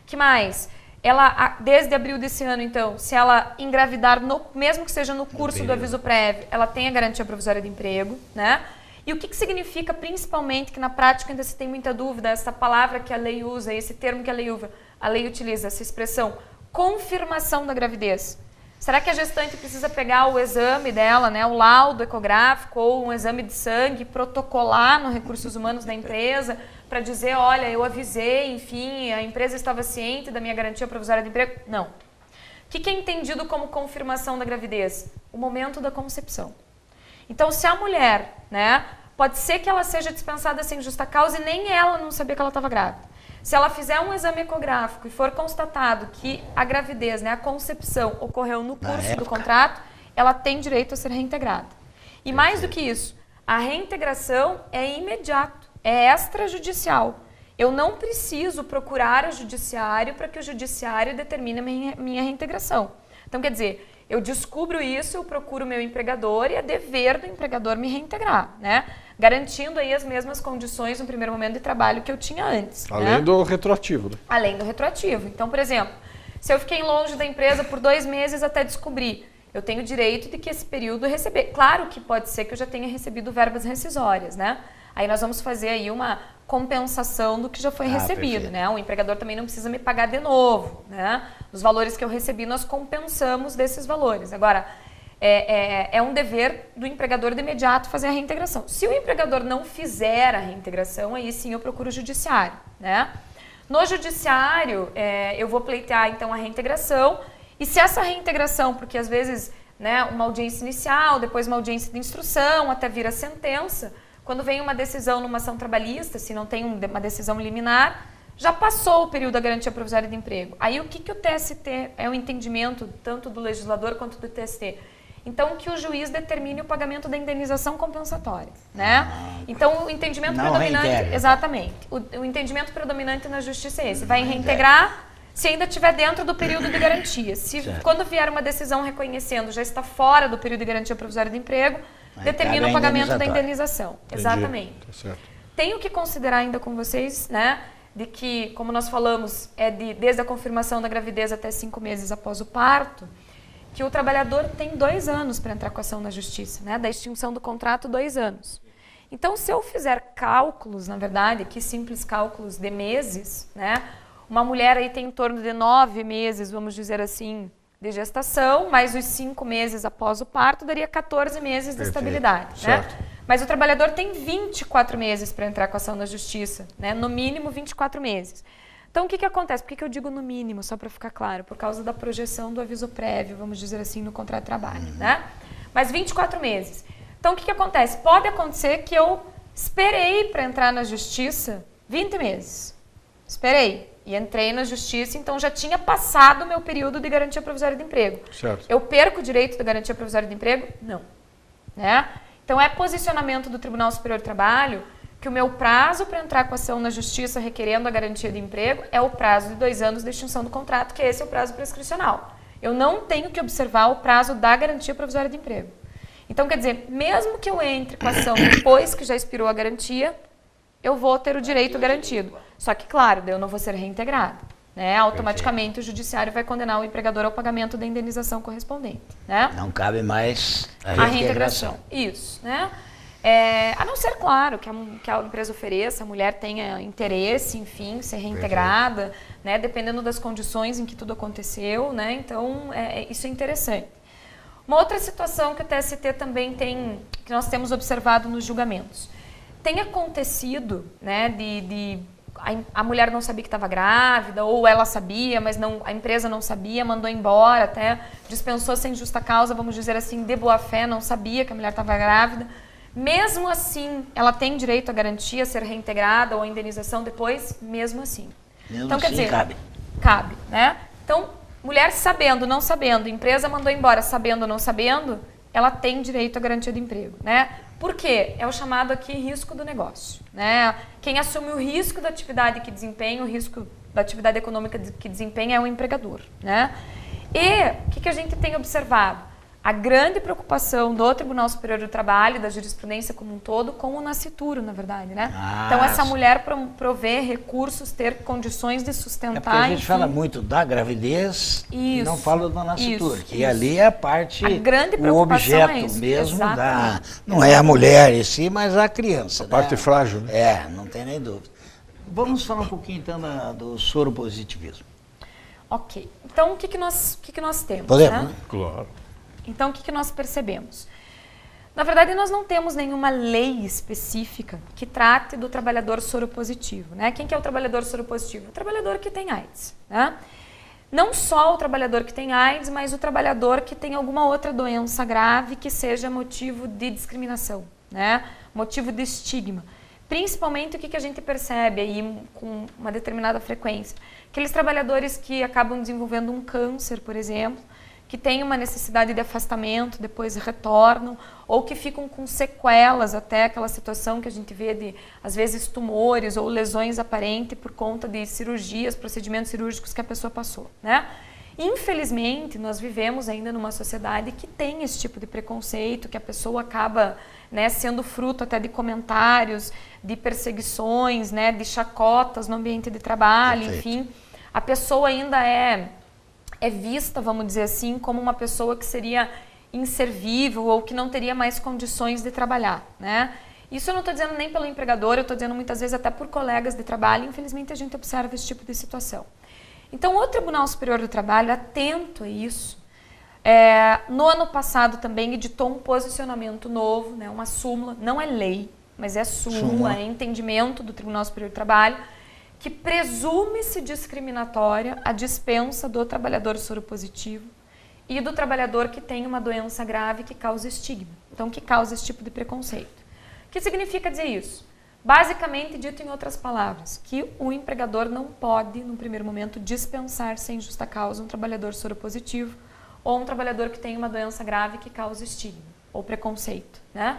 Que mais? Ela, desde abril desse ano, então, se ela engravidar, mesmo que seja no curso do aviso prévio, ela tem a garantia provisória de emprego, né? E o que significa, principalmente, que na prática ainda se tem muita dúvida, essa palavra que a lei usa, esse termo que a lei utiliza, essa expressão, confirmação da gravidez. Será que a gestante precisa pegar o exame dela, né, o laudo ecográfico ou um exame de sangue, protocolar no Recursos Humanos da empresa para dizer, olha, eu avisei, enfim, a empresa estava ciente da minha garantia provisória de emprego? Não. O que é entendido como confirmação da gravidez? O momento da concepção. Então, se a mulher, né, pode ser que ela seja dispensada sem justa causa e nem ela não sabia que ela estava grávida. Se ela fizer um exame ecográfico e for constatado que a gravidez, né, a concepção ocorreu no curso do contrato, ela tem direito a ser reintegrada. E mais do que isso, a reintegração é imediato, é extrajudicial. Eu não preciso procurar o judiciário para que o judiciário determine a minha reintegração. Então, quer dizer, eu descubro isso, eu procuro o meu empregador e é dever do empregador me reintegrar, né? Garantindo aí as mesmas condições no primeiro momento de trabalho que eu tinha antes. Além do retroativo, né? Além do retroativo. Então, por exemplo, se eu fiquei longe da empresa por 2 meses até descobrir, eu tenho direito de que esse período receber. Claro que pode ser que eu já tenha recebido verbas rescisórias, né? Aí nós vamos fazer aí uma compensação do que já foi recebido, perfeito. né? O empregador também não precisa me pagar de novo, né? Os valores que eu recebi, nós compensamos desses valores. Agora, é um dever do empregador de imediato fazer a reintegração. Se o empregador não fizer a reintegração, aí sim eu procuro o judiciário, né? No judiciário, eu vou pleitear, então, a reintegração. E se essa reintegração, porque às vezes, né, uma audiência inicial, depois uma audiência de instrução, até vir a sentença, quando vem uma decisão numa ação trabalhista, se não tem uma decisão liminar, já passou o período da garantia provisória de emprego. Aí o que o TST é o entendimento tanto do legislador quanto do TST? Então, que o juiz determine o pagamento da indenização compensatória, né? Então, o entendimento não predominante... reintegra. Exatamente. O entendimento predominante na justiça é esse. Vai reintegrar, se ainda estiver dentro do período de garantia. Se quando vier uma decisão reconhecendo já está fora do período de garantia provisória de emprego, determina o pagamento da indenização. Entendi. Exatamente. Tá certo. Tenho que considerar ainda com vocês, né, de que, como nós falamos, desde a confirmação da gravidez até 5 meses após o parto, que o trabalhador tem 2 anos para entrar com a ação na justiça, né, da extinção do contrato, 2 anos. Então, se eu fizer cálculos, na verdade, que simples cálculos de meses, né, uma mulher aí tem em torno de 9 meses, vamos dizer assim, de gestação, mais os 5 meses após o parto, daria 14 meses de estabilidade, né? Mas o trabalhador tem 24 meses para entrar com a ação na justiça, né? No mínimo 24 meses. Então, o que acontece? Por que eu digo no mínimo, só para ficar claro? Por causa da projeção do aviso prévio, vamos dizer assim, no contrato de trabalho, né? Mas 24 meses. Então, o que acontece? Pode acontecer que eu esperei para entrar na justiça 20 meses. Esperei. E entrei na justiça, então já tinha passado o meu período de garantia provisória de emprego. Certo. Eu perco o direito da garantia provisória de emprego? Não. Né? Então, é posicionamento do Tribunal Superior do Trabalho que o meu prazo para entrar com a ação na justiça requerendo a garantia de emprego é o prazo de 2 anos de extinção do contrato, que esse é o prazo prescricional. Eu não tenho que observar o prazo da garantia provisória de emprego. Então, quer dizer, mesmo que eu entre com a ação depois que já expirou a garantia, eu vou ter o direito garantido. Só que, claro, eu não vou ser reintegrado. Né? Automaticamente o judiciário vai condenar o empregador ao pagamento da indenização correspondente. Né? Não cabe mais a reintegração. Isso. Né? A não ser, claro, que a empresa ofereça, a mulher tenha interesse, enfim, ser reintegrada, né? Dependendo das condições em que tudo aconteceu. Né? Então, isso é interessante. Uma outra situação que o TST também tem, que nós temos observado nos julgamentos. Tem acontecido, né, a mulher não sabia que estava grávida, ou ela sabia, mas não, a empresa não sabia, mandou embora, até dispensou sem justa causa, vamos dizer assim, de boa fé, não sabia que a mulher estava grávida. Mesmo assim, ela tem direito à garantia, a ser reintegrada ou a indenização depois, mesmo assim. Mesmo então, assim, quer dizer, cabe. Cabe, né? Então, mulher sabendo, não sabendo, empresa mandou embora sabendo ou não sabendo, ela tem direito à garantia de emprego, né? Por quê? É o chamado aqui risco do negócio, né? Quem assume o risco da atividade que desempenha, o risco da atividade econômica que desempenha é o empregador, né? E o que a gente tem observado? A grande preocupação do Tribunal Superior do Trabalho, da jurisprudência como um todo, com o nascituro, na verdade, né? Então, essa mulher prover recursos, ter condições de sustentar... porque a gente fala muito da gravidez e não fala do nascituro, que ali é a parte, o objeto mesmo da... Não é a mulher em si, mas a criança. A parte frágil, né? Não tem nem dúvida. Vamos falar um pouquinho, então, do soropositivismo. Ok. Então, o que nós temos? Podemos, né? Claro. Então, o que nós percebemos? Na verdade, nós não temos nenhuma lei específica que trate do trabalhador soropositivo. Né? Quem que é o trabalhador soropositivo? O trabalhador que tem AIDS. Né? Não só o trabalhador que tem AIDS, mas o trabalhador que tem alguma outra doença grave que seja motivo de discriminação, né? Motivo de estigma. Principalmente o que a gente percebe aí com uma determinada frequência. Aqueles trabalhadores que acabam desenvolvendo um câncer, por exemplo, que têm uma necessidade de afastamento, depois retornam, ou que ficam com sequelas, até aquela situação que a gente vê de, às vezes, tumores ou lesões aparentes por conta de cirurgias, procedimentos cirúrgicos que a pessoa passou, né? Infelizmente, nós vivemos ainda numa sociedade que tem esse tipo de preconceito, que a pessoa acaba, né, sendo fruto até de comentários, de perseguições, né, de chacotas no ambiente de trabalho, enfim. A pessoa ainda é vista, vamos dizer assim, como uma pessoa que seria inservível ou que não teria mais condições de trabalhar, né? Isso eu não estou dizendo nem pelo empregador, eu estou dizendo muitas vezes até por colegas de trabalho. Infelizmente, a gente observa esse tipo de situação. Então, o Tribunal Superior do Trabalho, atento a isso, no ano passado também editou um posicionamento novo, né, uma súmula, não é lei, mas é súmula, é entendimento do Tribunal Superior do Trabalho, que presume-se discriminatória a dispensa do trabalhador soropositivo e do trabalhador que tem uma doença grave que causa estigma, então que causa esse tipo de preconceito. O que significa dizer isso? Basicamente, dito em outras palavras, que o empregador não pode, no primeiro momento, dispensar sem justa causa um trabalhador soropositivo ou um trabalhador que tem uma doença grave que causa estigma ou preconceito, né?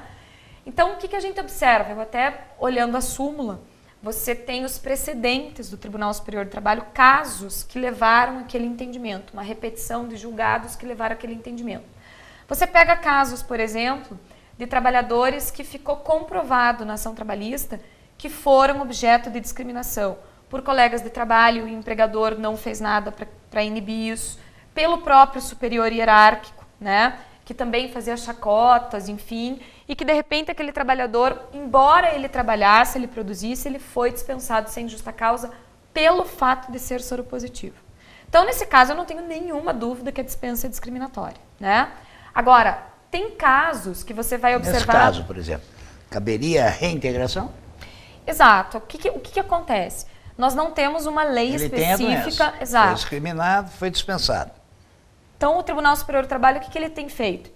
Então, o que a gente observa? Eu até, olhando a súmula, você tem os precedentes do Tribunal Superior do Trabalho, casos que levaram aquele entendimento, uma repetição de julgados que levaram aquele entendimento. Você pega casos, por exemplo, de trabalhadores que ficou comprovado na ação trabalhista que foram objeto de discriminação por colegas de trabalho, o empregador não fez nada para inibir isso, pelo próprio superior hierárquico, né, que também fazia chacotas, enfim, e que de repente aquele trabalhador, embora ele trabalhasse, ele produzisse, ele foi dispensado sem justa causa pelo fato de ser soropositivo. Então, nesse caso, eu não tenho nenhuma dúvida que a dispensa é discriminatória, né? Agora, tem casos que você vai observar... Nesse caso, por exemplo, caberia reintegração? Exato. O que acontece? Nós não temos uma lei específica... Exato. Foi discriminado, foi dispensado. Então, o Tribunal Superior do Trabalho, o que ele tem feito?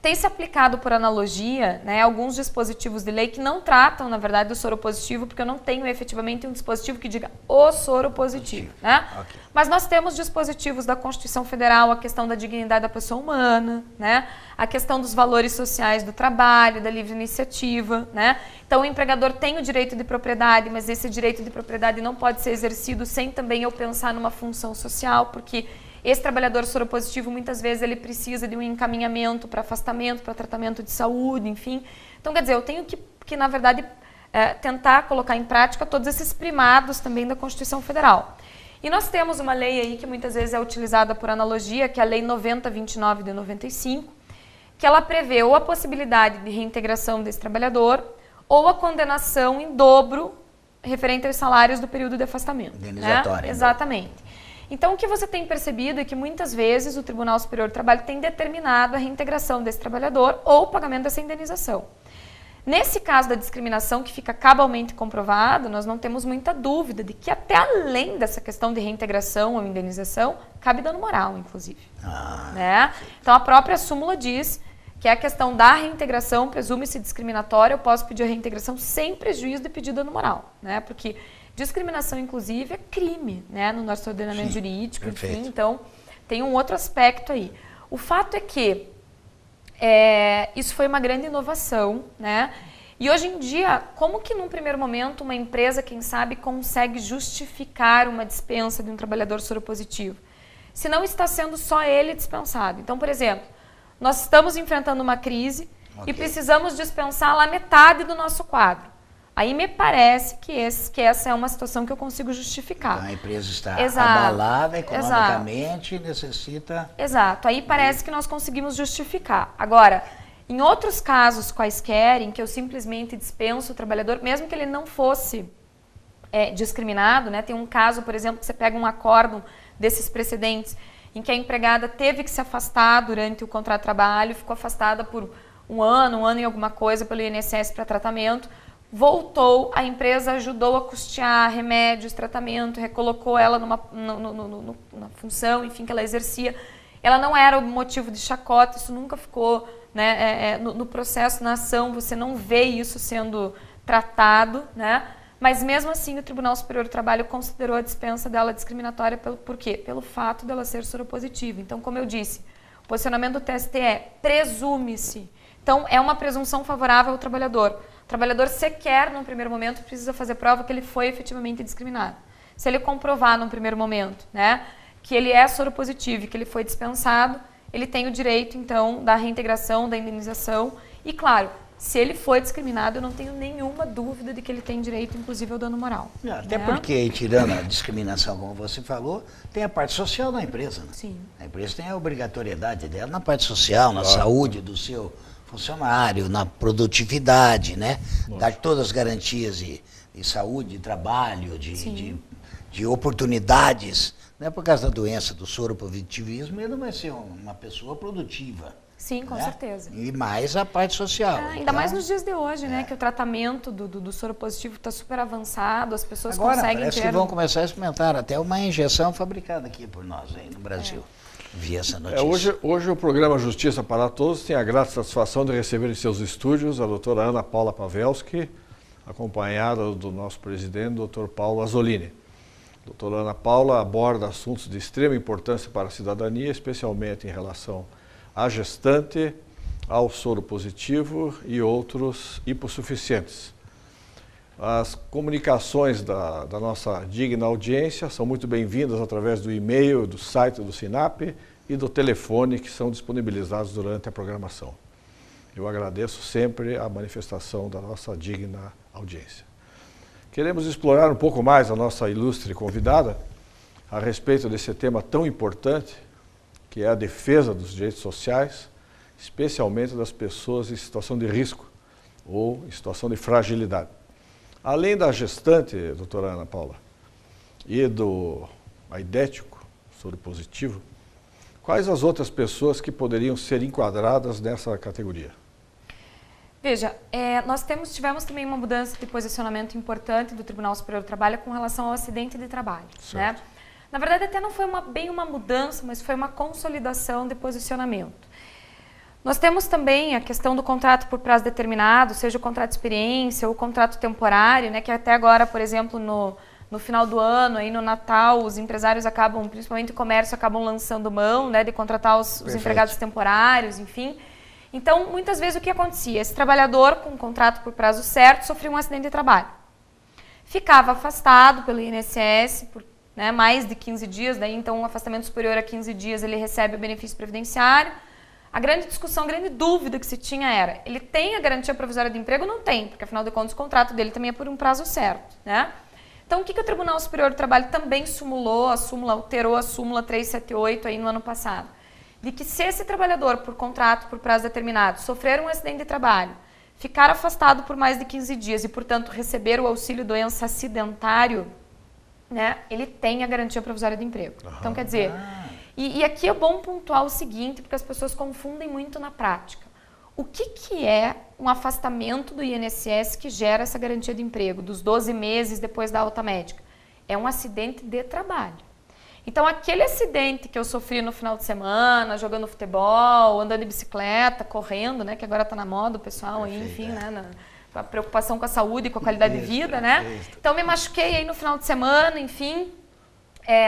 Tem se aplicado por analogia, né, alguns dispositivos de lei que não tratam, na verdade, do soro positivo, porque eu não tenho efetivamente um dispositivo que diga o soro positivo, né? Okay. Mas nós temos dispositivos da Constituição Federal, a questão da dignidade da pessoa humana, né? A questão dos valores sociais do trabalho, da livre iniciativa, né? Então, o empregador tem o direito de propriedade, mas esse direito de propriedade não pode ser exercido sem também eu pensar numa função social, porque esse trabalhador soropositivo, muitas vezes, ele precisa de um encaminhamento para afastamento, para tratamento de saúde, enfim. Então, quer dizer, eu tenho que na verdade, tentar colocar em prática todos esses primados também da Constituição Federal. E nós temos uma lei aí que muitas vezes é utilizada por analogia, que é a Lei 9029 de 95, que ela prevê ou a possibilidade de reintegração desse trabalhador ou a condenação em dobro referente aos salários do período de afastamento. Indenizatório. Né? Exatamente. Então, o que você tem percebido é que muitas vezes o Tribunal Superior do Trabalho tem determinado a reintegração desse trabalhador ou o pagamento dessa indenização. Nesse caso da discriminação que fica cabalmente comprovado, nós não temos muita dúvida de que até além dessa questão de reintegração ou indenização, cabe dano moral, inclusive. Né? Então, a própria súmula diz que a questão da reintegração presume-se discriminatória, eu posso pedir a reintegração sem prejuízo de pedir dano moral, né? Porque discriminação, inclusive, é crime, né, no nosso ordenamento jurídico, enfim, então tem um outro aspecto aí. O fato é que isso foi uma grande inovação, né, e hoje em dia, como que num primeiro momento uma empresa, quem sabe, consegue justificar uma dispensa de um trabalhador soropositivo, se não está sendo só ele dispensado? Então, por exemplo, nós estamos enfrentando uma crise e precisamos dispensar lá metade do nosso quadro. Aí me parece que essa é uma situação que eu consigo justificar. Então, a empresa está abalada economicamente e necessita... Exato. Aí parece que nós conseguimos justificar. Agora, em outros casos quaisquer, em que eu simplesmente dispenso o trabalhador, mesmo que ele não fosse discriminado, né? Tem um caso, por exemplo, que você pega um acórdão desses precedentes, em que a empregada teve que se afastar durante o contrato de trabalho, ficou afastada por um ano e alguma coisa pelo INSS para tratamento, voltou, a empresa ajudou a custear remédios, tratamento, recolocou ela numa função, enfim, que ela exercia. Ela não era o motivo de chacota, isso nunca ficou, né, no processo, na ação, você não vê isso sendo tratado, né? Mas mesmo assim o Tribunal Superior do Trabalho considerou a dispensa dela discriminatória por quê? Pelo fato dela ser soropositiva. Então, como eu disse, o posicionamento do TST é presume-se. Então, é uma presunção favorável ao trabalhador. O trabalhador sequer, num primeiro momento, precisa fazer prova que ele foi efetivamente discriminado. Se ele comprovar, num primeiro momento, né, que ele é soropositivo e que ele foi dispensado, ele tem o direito, então, da reintegração, da indenização. E, claro, se ele foi discriminado, eu não tenho nenhuma dúvida de que ele tem direito, inclusive, ao dano moral. Até porque, tirando a discriminação, como você falou, tem a parte social da empresa. Né? Sim. A empresa tem a obrigatoriedade dela na parte social, na saúde do seu funcionário, na produtividade, né? Dar todas as garantias de saúde, de trabalho, de oportunidades. Não é por causa da doença do soropositivismo, ele não vai ser uma pessoa produtiva. Sim, com certeza. E mais a parte social. Ainda mais nos dias de hoje, né? Que o tratamento do soropositivo está super avançado, as pessoas agora, conseguem parece que vão começar a experimentar até uma injeção fabricada aqui por nós aí no Brasil. Vi essa notícia. Hoje o programa Justiça para Todos tem a grata satisfação de receber em seus estúdios a doutora Ana Paula Pavelski, acompanhada do nosso presidente, doutor Paulo Azzolini. A doutora Ana Paula aborda assuntos de extrema importância para a cidadania, especialmente em relação à gestante, ao soro positivo e outros hipossuficientes. As comunicações da nossa digna audiência são muito bem-vindas através do e-mail, do site do SINAP e do telefone que são disponibilizados durante a programação. Eu agradeço sempre a manifestação da nossa digna audiência. Queremos explorar um pouco mais a nossa ilustre convidada a respeito desse tema tão importante, que é a defesa dos direitos sociais, especialmente das pessoas em situação de risco ou em situação de fragilidade. Além da gestante, doutora Ana Paula, e do aidético, soro positivo, quais as outras pessoas que poderiam ser enquadradas nessa categoria? Veja, nós tivemos também uma mudança de posicionamento importante do Tribunal Superior do Trabalho com relação ao acidente de trabalho. Né? Na verdade, até não foi bem uma mudança, mas foi uma consolidação de posicionamento. Nós temos também a questão do contrato por prazo determinado, seja o contrato de experiência ou o contrato temporário, né, que até agora, por exemplo, no final do ano, aí no Natal, os empresários acabam, principalmente o comércio, acabam lançando mão, né, de contratar os empregados temporários, enfim. Então, muitas vezes o que acontecia? Esse trabalhador com um contrato por prazo certo sofria um acidente de trabalho. Ficava afastado pelo INSS por mais de 15 dias, daí então um afastamento superior a 15 dias ele recebe o benefício previdenciário. A grande discussão, a grande dúvida que se tinha era, ele tem a garantia provisória de emprego ou não tem? Porque afinal de contas o contrato dele também é por um prazo certo, né? Então o que o Tribunal Superior do Trabalho também alterou a súmula 378 aí no ano passado? De que se esse trabalhador por contrato por prazo determinado sofrer um acidente de trabalho, ficar afastado por mais de 15 dias e portanto receber o auxílio doença acidentário, né, ele tem a garantia provisória de emprego. Então quer dizer... E aqui é bom pontuar o seguinte, porque as pessoas confundem muito na prática. O que é um afastamento do INSS que gera essa garantia de emprego, dos 12 meses depois da alta médica? É um acidente de trabalho. Então, aquele acidente que eu sofri no final de semana, jogando futebol, andando de bicicleta, correndo, né, que agora está na moda o pessoal, aí, enfim, né, a preocupação com a saúde e com a qualidade de vida, né? Então, me machuquei aí no final de semana, enfim...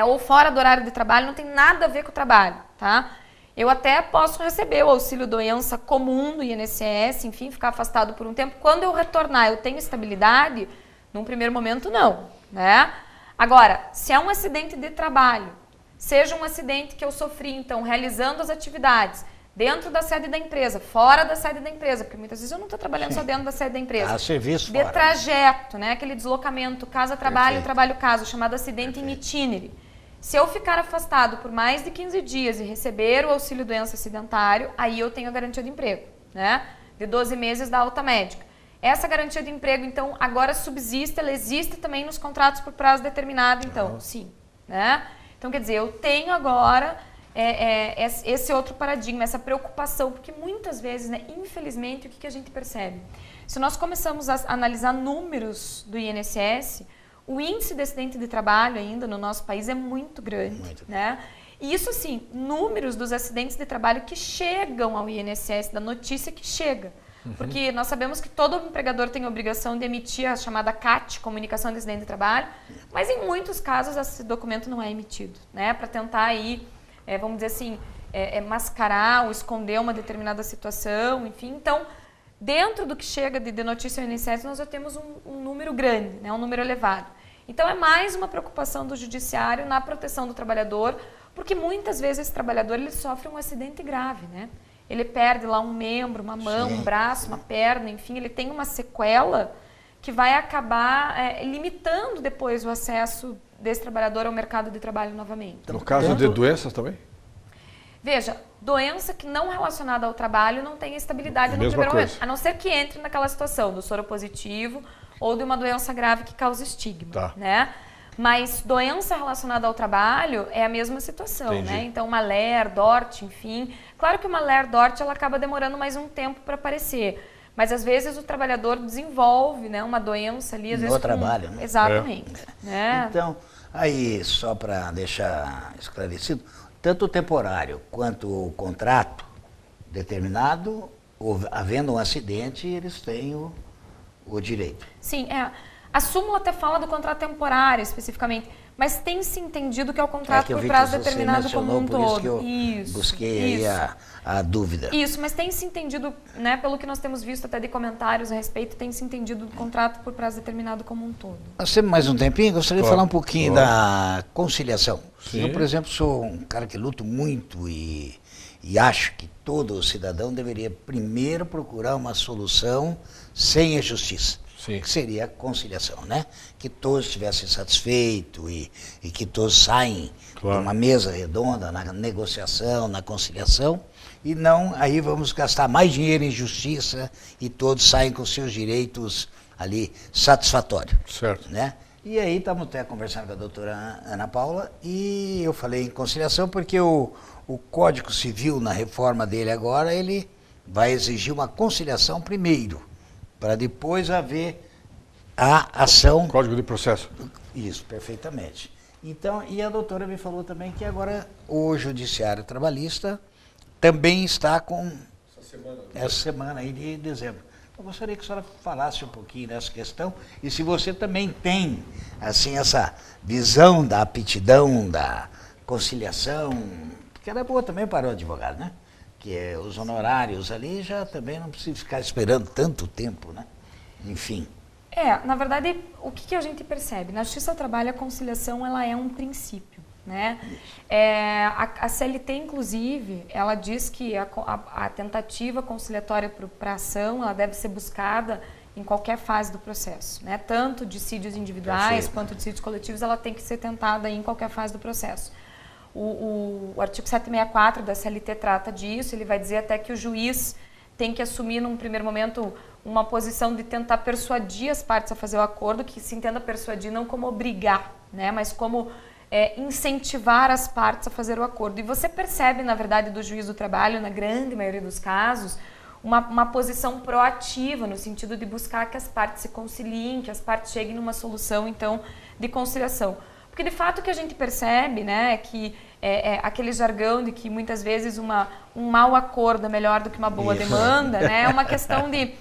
ou fora do horário de trabalho, não tem nada a ver com o trabalho, tá? Eu até posso receber o auxílio doença comum do INSS, enfim, ficar afastado por um tempo. Quando eu retornar, eu tenho estabilidade? Num primeiro momento, não, né? Agora, se é um acidente de trabalho, seja um acidente que eu sofri, então, realizando as atividades dentro da sede da empresa, fora da sede da empresa, porque muitas vezes eu não estou trabalhando só dentro da sede da empresa. Serviço de fora, trajeto, né? Aquele deslocamento casa-trabalho, trabalho-casa, chamado acidente in itinere. Se eu ficar afastado por mais de 15 dias e receber o auxílio doença acidentário, aí eu tenho a garantia de emprego, né? De 12 meses da alta médica. Essa garantia de emprego, então, agora subsiste, ela existe também nos contratos por prazo determinado, então, sim, né? Então, quer dizer, eu tenho agora... esse outro paradigma, essa preocupação, porque muitas vezes, né, infelizmente, o que a gente percebe? Se nós começamos a analisar números do INSS, o índice de acidente de trabalho ainda no nosso país é muito grande, né? E isso, assim, números dos acidentes de trabalho que chegam ao INSS, da notícia que chega. Porque nós sabemos que todo empregador tem a obrigação de emitir a chamada CAT, Comunicação de Acidente de Trabalho, mas em muitos casos esse documento não é emitido, né? Para tentar aí... vamos dizer assim, mascarar ou esconder uma determinada situação, enfim. Então, dentro do que chega de notícia ao INSS, nós já temos um número grande, né, um número elevado. Então, é mais uma preocupação do judiciário na proteção do trabalhador, porque muitas vezes esse trabalhador ele sofre um acidente grave, né? Ele perde lá um membro, uma mão, um braço, uma perna, enfim, ele tem uma sequela que vai acabar limitando depois o acesso desse trabalhador ao mercado de trabalho novamente. No caso de doenças também? Veja, doença que não relacionada ao trabalho não tem estabilidade no primeiro momento, a não ser que entre naquela situação do soro positivo ou de uma doença grave que causa estigma, né? Mas doença relacionada ao trabalho é a mesma situação, né? Então, uma LER, DORT, enfim. Claro que uma LER, DORT, ela acaba demorando mais um tempo para aparecer. Mas, às vezes, o trabalhador desenvolve, né, uma doença ali. Às vezes, trabalho, né? Exatamente. Né? Então, aí, só para deixar esclarecido, tanto o temporário quanto o contrato determinado, havendo um acidente, eles têm o direito. Sim, a súmula até fala do contrato temporário, especificamente. mas tem se entendido que é o contrato por prazo determinado como um todo. Por isso que eu busquei aí a dúvida. Isso, mas tem se entendido, né, pelo que nós temos visto até de comentários a respeito, tem se entendido o contrato por prazo determinado como um todo. Nós temos mais um tempinho, gostaria de falar um pouquinho da conciliação. Sim. Eu, por exemplo, sou um cara que luto muito e acho que todo cidadão deveria primeiro procurar uma solução sem a justiça. Sim. Que seria a conciliação, né? Que todos estivessem satisfeitos e que todos saem de uma mesa redonda na negociação, na conciliação, e não aí vamos gastar mais dinheiro em justiça e todos saem com seus direitos ali satisfatórios. Certo. Né? E aí estamos até conversando com a doutora Ana Paula e eu falei em conciliação porque o Código Civil, na reforma dele agora, ele vai exigir uma conciliação primeiro, para depois haver a ação... Código de processo. Isso, perfeitamente. Então, e a doutora me falou também que agora o Judiciário Trabalhista também está com essa semana aí de dezembro. Eu gostaria que a senhora falasse um pouquinho dessa questão e se você também tem, assim, essa visão da aptidão, da conciliação, que ela é boa também para o advogado, né? Que os honorários ali já também não precisa ficar esperando tanto tempo, né? Enfim. Na verdade, o que a gente percebe? Na Justiça do Trabalho, a conciliação ela é um princípio, né? A CLT, inclusive, ela diz que a tentativa conciliatória para a ação, ela deve ser buscada em qualquer fase do processo, né? Tanto dissídios individuais quanto dissídios coletivos, ela tem que ser tentada em qualquer fase do processo. O artigo 764 da CLT trata disso, ele vai dizer até que o juiz tem que assumir num primeiro momento uma posição de tentar persuadir as partes a fazer o acordo, que se entenda persuadir não como obrigar, né, mas como incentivar as partes a fazer o acordo. E você percebe, na verdade, do juiz do trabalho, na grande maioria dos casos, uma posição proativa, no sentido de buscar que as partes se conciliem, que as partes cheguem numa solução, então, de conciliação. Porque, de fato, o que a gente percebe, né, é que aquele jargão de que, muitas vezes, um mau acordo é melhor do que uma boa demanda, né, é uma questão de...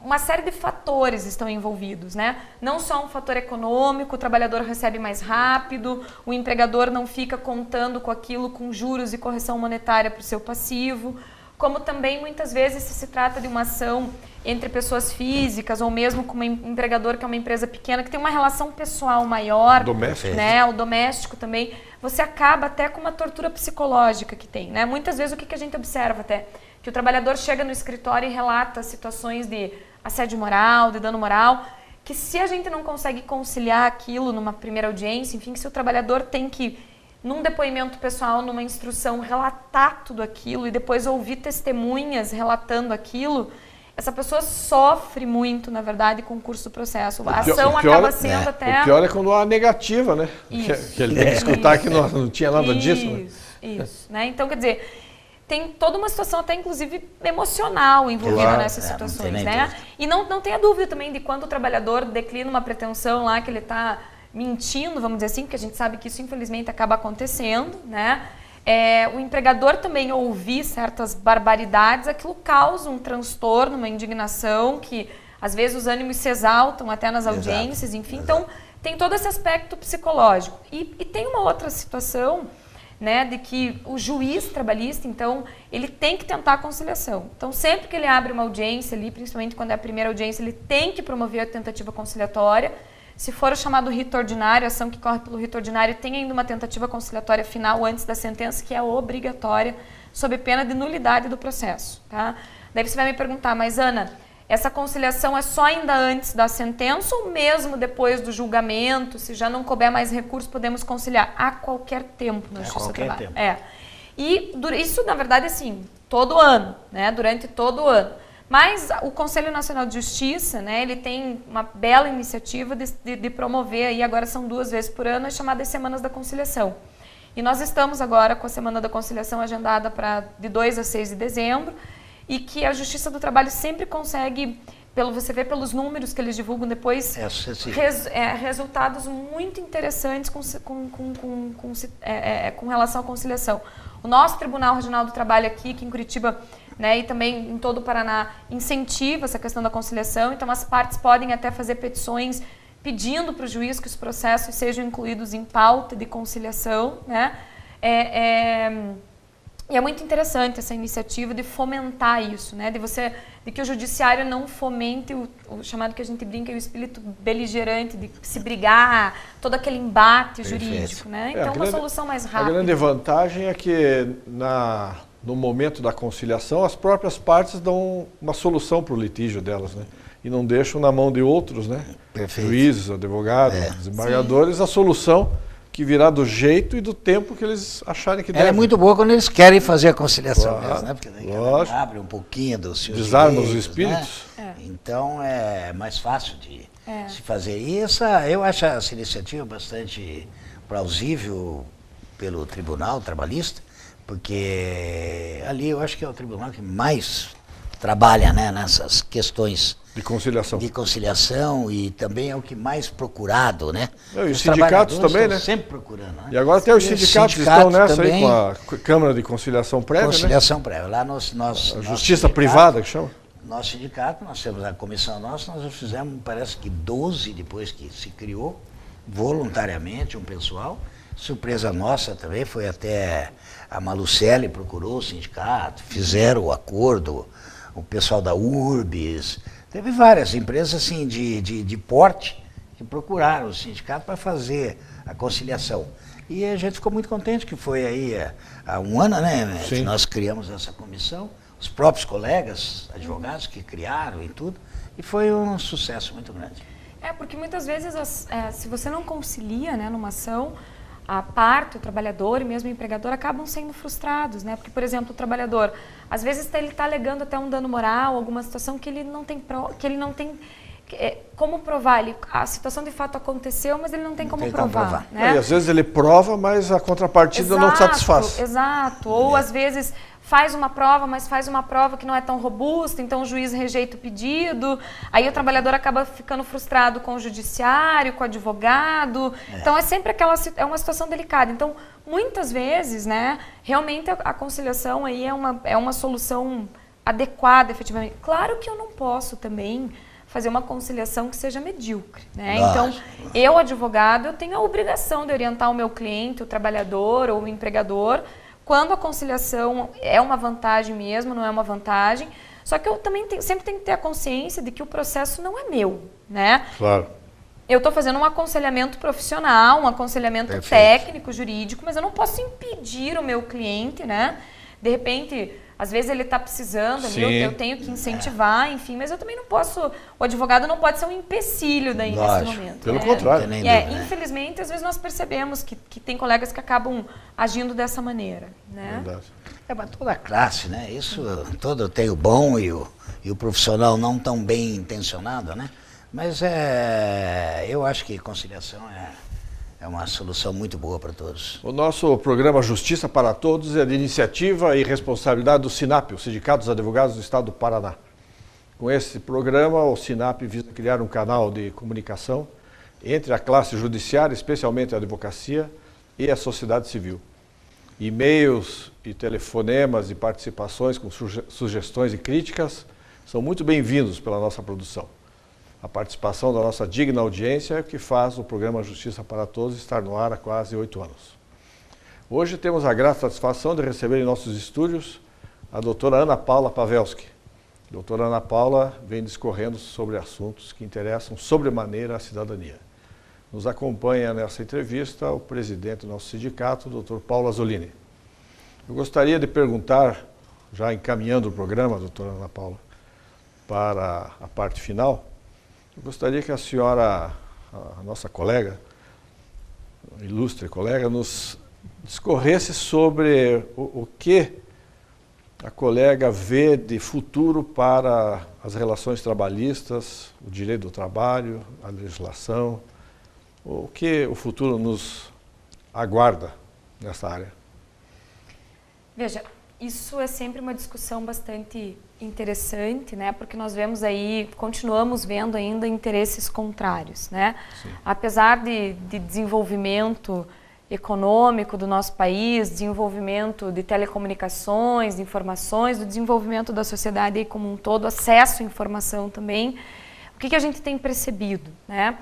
uma série de fatores estão envolvidos, né? Não só um fator econômico, o trabalhador recebe mais rápido, o empregador não fica contando com aquilo com juros e correção monetária para o seu passivo, como também, muitas vezes, se trata de uma ação entre pessoas físicas ou mesmo com um empregador que é uma empresa pequena, que tem uma relação pessoal maior, doméstico, né? O doméstico também, você acaba até com uma tortura psicológica que tem, né? Muitas vezes o que a gente observa até, que o trabalhador chega no escritório e relata situações de assédio moral, de dano moral, que se a gente não consegue conciliar aquilo numa primeira audiência, enfim, que se o trabalhador tem que, num depoimento pessoal, numa instrução, relatar tudo aquilo e depois ouvir testemunhas relatando aquilo, essa pessoa sofre muito, na verdade, com o curso do processo. A ação acaba sendo até... O pior é quando há negativa, né? Isso. Que ele tem que escutar que não tinha nada disso. Né? Isso, né? Então, quer dizer, tem toda uma situação até, inclusive, emocional envolvida nessas situações, né? E não tenha dúvida também de quando o trabalhador declina uma pretensão lá que ele está mentindo, vamos dizer assim, porque a gente sabe que isso, infelizmente, acaba acontecendo, né? O empregador também ouvir certas barbaridades, aquilo causa um transtorno, uma indignação, que às vezes os ânimos se exaltam até nas audiências, enfim. Então, tem todo esse aspecto psicológico. E tem uma outra situação, né, de que o juiz trabalhista, então, ele tem que tentar a conciliação. Então, sempre que ele abre uma audiência ali, principalmente quando é a primeira audiência, ele tem que promover a tentativa conciliatória. Se for o chamado rito ordinário, a ação que corre pelo rito ordinário, tem ainda uma tentativa conciliatória final antes da sentença, que é obrigatória, sob pena de nulidade do processo. Tá? Daí você vai me perguntar, mas Ana, essa conciliação é só ainda antes da sentença ou mesmo depois do julgamento? Se já não couber mais recurso, podemos conciliar a qualquer tempo na Justiça do Trabalho. E isso, na verdade, assim, todo ano, né? Durante todo o ano. Mas o Conselho Nacional de Justiça, né, ele tem uma bela iniciativa de promover, aí agora são 2 vezes por ano, as chamadas Semanas da Conciliação. E nós estamos agora com a Semana da Conciliação agendada de 2 a 6 de dezembro, e que a Justiça do Trabalho sempre consegue, você vê pelos números que eles divulgam depois, resultados muito interessantes com relação à conciliação. O nosso Tribunal Regional do Trabalho aqui, que em Curitiba, né, e também em todo o Paraná, incentiva essa questão da conciliação. Então, as partes podem até fazer petições pedindo para o juiz que os processos sejam incluídos em pauta de conciliação, né? E é muito interessante essa iniciativa de fomentar isso, né? De que o judiciário não fomente o chamado, que a gente brinca, o espírito beligerante de se brigar, todo aquele embate jurídico, né? Então, uma solução mais rápida. A grande vantagem é que no momento da conciliação, as próprias partes dão uma solução para o litígio delas, né? E não deixam na mão de outros, né? Juízes, advogados, desembargadores, a solução que virá do jeito e do tempo que eles acharem que deve. É muito boa quando eles querem fazer a conciliação mesmo, né? Porque daí abre um pouquinho dos seus desarma os espíritos. Né? Então é mais fácil de se fazer. E eu acho essa iniciativa bastante plausível pelo Tribunal Trabalhista, porque ali eu acho que é o tribunal que mais trabalha, né, nessas questões de conciliação e também é o que mais procurado, né? E os sindicatos também, né? Sempre procurando, né? E agora até os sindicatos estão nessa também, aí com a Câmara de Conciliação Prévia, Conciliação Prévia. Lá a Justiça Privada, que chama? Nosso sindicato, nós temos a comissão nossa, nós fizemos, parece que 12 depois que se criou, voluntariamente, um pessoal. Surpresa nossa também, foi até a Malucelli procurou o sindicato, fizeram o acordo, o pessoal da Urbis, teve várias empresas assim, de porte que procuraram o sindicato para fazer a conciliação. E a gente ficou muito contente que foi aí há um ano, né, que nós criamos essa comissão, os próprios colegas, advogados que criaram e tudo, e foi um sucesso muito grande. Porque muitas vezes, se você não concilia, né, numa ação, a parte, o trabalhador e mesmo o empregador acabam sendo frustrados, né? Porque, por exemplo, o trabalhador, às vezes ele está alegando até um dano moral, alguma situação que ele não tem como provar. A situação de fato aconteceu, mas ele não tem como provar. Né? E às vezes ele prova, mas a contrapartida não satisfaz. Exato. Ou às vezes faz uma prova, mas faz uma prova que não é tão robusta, então o juiz rejeita o pedido, aí o trabalhador acaba ficando frustrado com o judiciário, com o advogado. Então é sempre é uma situação delicada. Então, muitas vezes, né, realmente a conciliação aí é uma solução adequada, efetivamente. Claro que eu não posso também fazer uma conciliação que seja medíocre, né? Então, eu, advogado, eu tenho a obrigação de orientar o meu cliente, o trabalhador ou o empregador, quando a conciliação é uma vantagem mesmo, não é uma vantagem. Só que eu também sempre tenho que ter a consciência de que o processo não é meu, né? Claro. Eu estou fazendo um aconselhamento profissional, um aconselhamento técnico, jurídico, mas eu não posso impedir o meu cliente, né? De repente, às vezes ele está precisando, eu tenho que incentivar, enfim, mas eu também não posso, o advogado não pode ser um empecilho daí nesse momento. Pelo contrário. Infelizmente, às vezes nós percebemos que tem colegas que acabam agindo dessa maneira, né? Verdade. Mas toda a classe, né? Isso, todo tem o bom e o profissional não tão bem intencionado, né? Mas eu acho que conciliação é uma solução muito boa para todos. O nosso programa Justiça para Todos é de iniciativa e responsabilidade do SINAP, o Sindicato dos Advogados do Estado do Paraná. Com esse programa, o SINAP visa criar um canal de comunicação entre a classe judiciária, especialmente a advocacia, e a sociedade civil. E-mails e telefonemas e participações com sugestões e críticas são muito bem-vindos pela nossa produção. A participação da nossa digna audiência é o que faz o programa Justiça para Todos estar no ar há quase 8 anos. Hoje temos a grata satisfação de receber em nossos estúdios a doutora Ana Paula Pavelski. A doutora Ana Paula vem discorrendo sobre assuntos que interessam sobremaneira a cidadania. Nos acompanha nessa entrevista o presidente do nosso sindicato, o doutor Paulo Azzolini. Eu gostaria de perguntar, já encaminhando o programa, doutora Ana Paula, para a parte final, eu gostaria que a senhora, a nossa colega, ilustre colega, nos discorresse sobre o que a colega vê de futuro para as relações trabalhistas, o direito do trabalho, a legislação, o que o futuro nos aguarda nessa área. Veja, isso é sempre uma discussão bastante interessante, né? Porque nós vemos aí, continuamos vendo ainda interesses contrários, né? Sim. Apesar de desenvolvimento econômico do nosso país, desenvolvimento de telecomunicações, de informações, do desenvolvimento da sociedade aí como um todo, acesso à informação também, o que a gente tem percebido, né?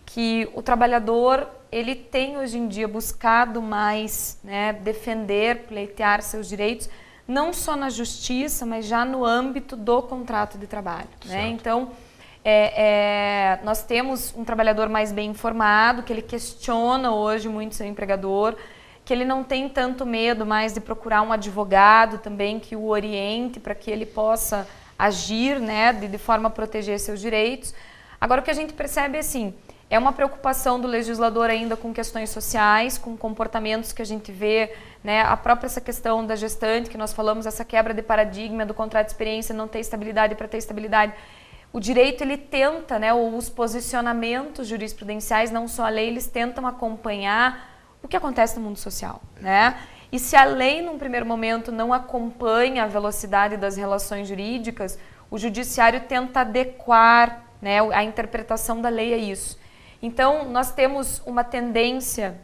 que o trabalhador, ele tem hoje em dia buscado mais, né, defender, pleitear seus direitos, não só na justiça, mas já no âmbito do contrato de trabalho, né? Então, nós temos um trabalhador mais bem informado, que ele questiona hoje muito seu empregador, que ele não tem tanto medo mais de procurar um advogado também que o oriente para que ele possa agir, né, de forma a proteger seus direitos. Agora, o que a gente percebe é assim, é uma preocupação do legislador ainda com questões sociais, com comportamentos que a gente vê, né, a própria essa questão da gestante, que nós falamos, essa quebra de paradigma do contrato de experiência, não ter estabilidade para ter estabilidade. O direito, ele tenta, né, os posicionamentos jurisprudenciais, não só a lei, eles tentam acompanhar o que acontece no mundo social, né? E se a lei, num primeiro momento, não acompanha a velocidade das relações jurídicas, o judiciário tenta adequar, né, a interpretação da lei a isso. Então, nós temos uma tendência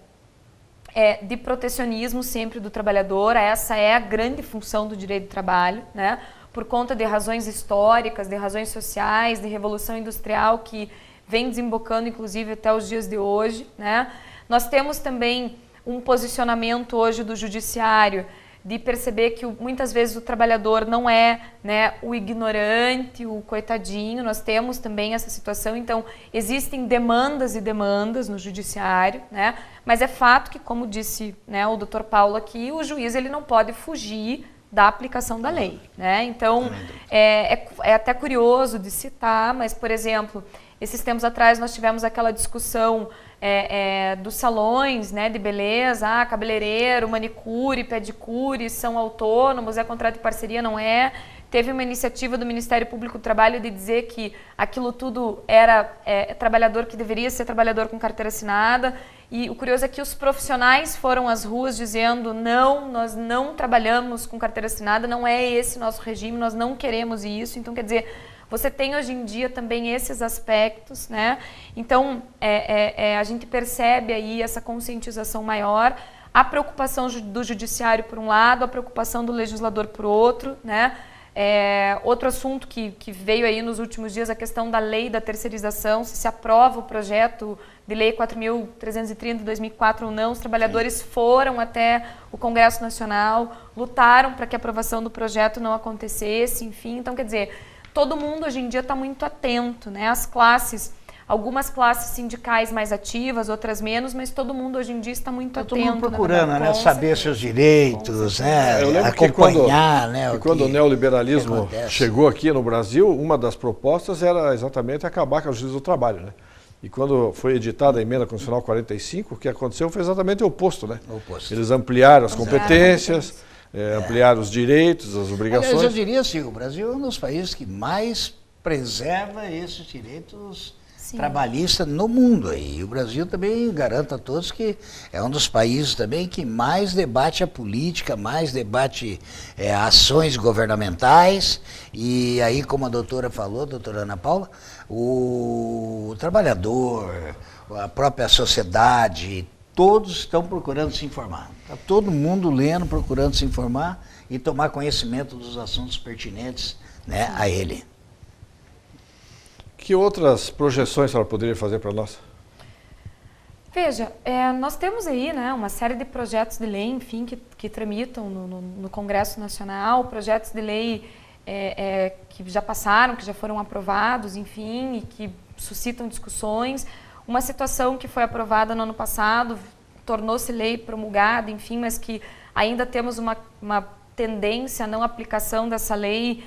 de protecionismo sempre do trabalhador, essa é a grande função do direito do trabalho, né? Por conta de razões históricas, de razões sociais, de revolução industrial que vem desembocando, inclusive, até os dias de hoje, né? Nós temos também um posicionamento hoje do judiciário de perceber que muitas vezes o trabalhador não é, né, o ignorante, o coitadinho, nós temos também essa situação, então existem demandas e demandas no judiciário, né, mas é fato que, como disse, né, o Dr. Paulo aqui, o juiz ele não pode fugir da aplicação da lei, né, então é até curioso de citar, mas, por exemplo, esses tempos atrás nós tivemos aquela discussão dos salões, né, de beleza, cabeleireiro, manicure, pedicure, são autônomos, é contrato de parceria, não é. Teve uma iniciativa do Ministério Público do Trabalho de dizer que aquilo tudo era trabalhador que deveria ser trabalhador com carteira assinada. E o curioso é que os profissionais foram às ruas dizendo não, nós não trabalhamos com carteira assinada, não é esse nosso regime, nós não queremos isso. Então, quer dizer, você tem hoje em dia também esses aspectos, né? Então, a gente percebe aí essa conscientização maior, a preocupação do judiciário por um lado, a preocupação do legislador por outro, né? Outro assunto que veio aí nos últimos dias, a questão da lei da terceirização, se aprova o projeto de lei 4.330 de 2004 ou não, os trabalhadores foram até o Congresso Nacional, lutaram para que a aprovação do projeto não acontecesse, enfim, então quer dizer, todo mundo hoje em dia está muito atento, né? As classes, algumas classes sindicais mais ativas, outras menos, mas todo mundo hoje em dia está muito atento. Todo mundo procurando, né? Saber seus direitos, né? Eu lembro acompanhar, que quando o neoliberalismo chegou aqui no Brasil, uma das propostas era exatamente acabar com a justiça do trabalho, né? E quando foi editada a emenda constitucional 45, o que aconteceu foi exatamente o oposto, né? Eles ampliaram as competências, ampliar os direitos, as obrigações. Aliás, eu diria assim, o Brasil é um dos países que mais preserva esses direitos trabalhistas no mundo. Aí. O Brasil também garanto a todos que é um dos países também que mais debate a política, mais debate ações governamentais. E aí, como a doutora falou, a doutora Ana Paula, o trabalhador, a própria sociedade, todos estão procurando se informar. Está todo mundo lendo, procurando se informar e tomar conhecimento dos assuntos pertinentes, né, a ele. Que outras projeções a senhora poderia fazer para nós? Veja, nós temos aí, né, uma série de projetos de lei, enfim, que tramitam no Congresso Nacional, projetos de lei que já passaram, que já foram aprovados, enfim, e que suscitam discussões. Uma situação que foi aprovada no ano passado, tornou-se lei promulgada, enfim, mas que ainda temos uma tendência à não aplicação dessa lei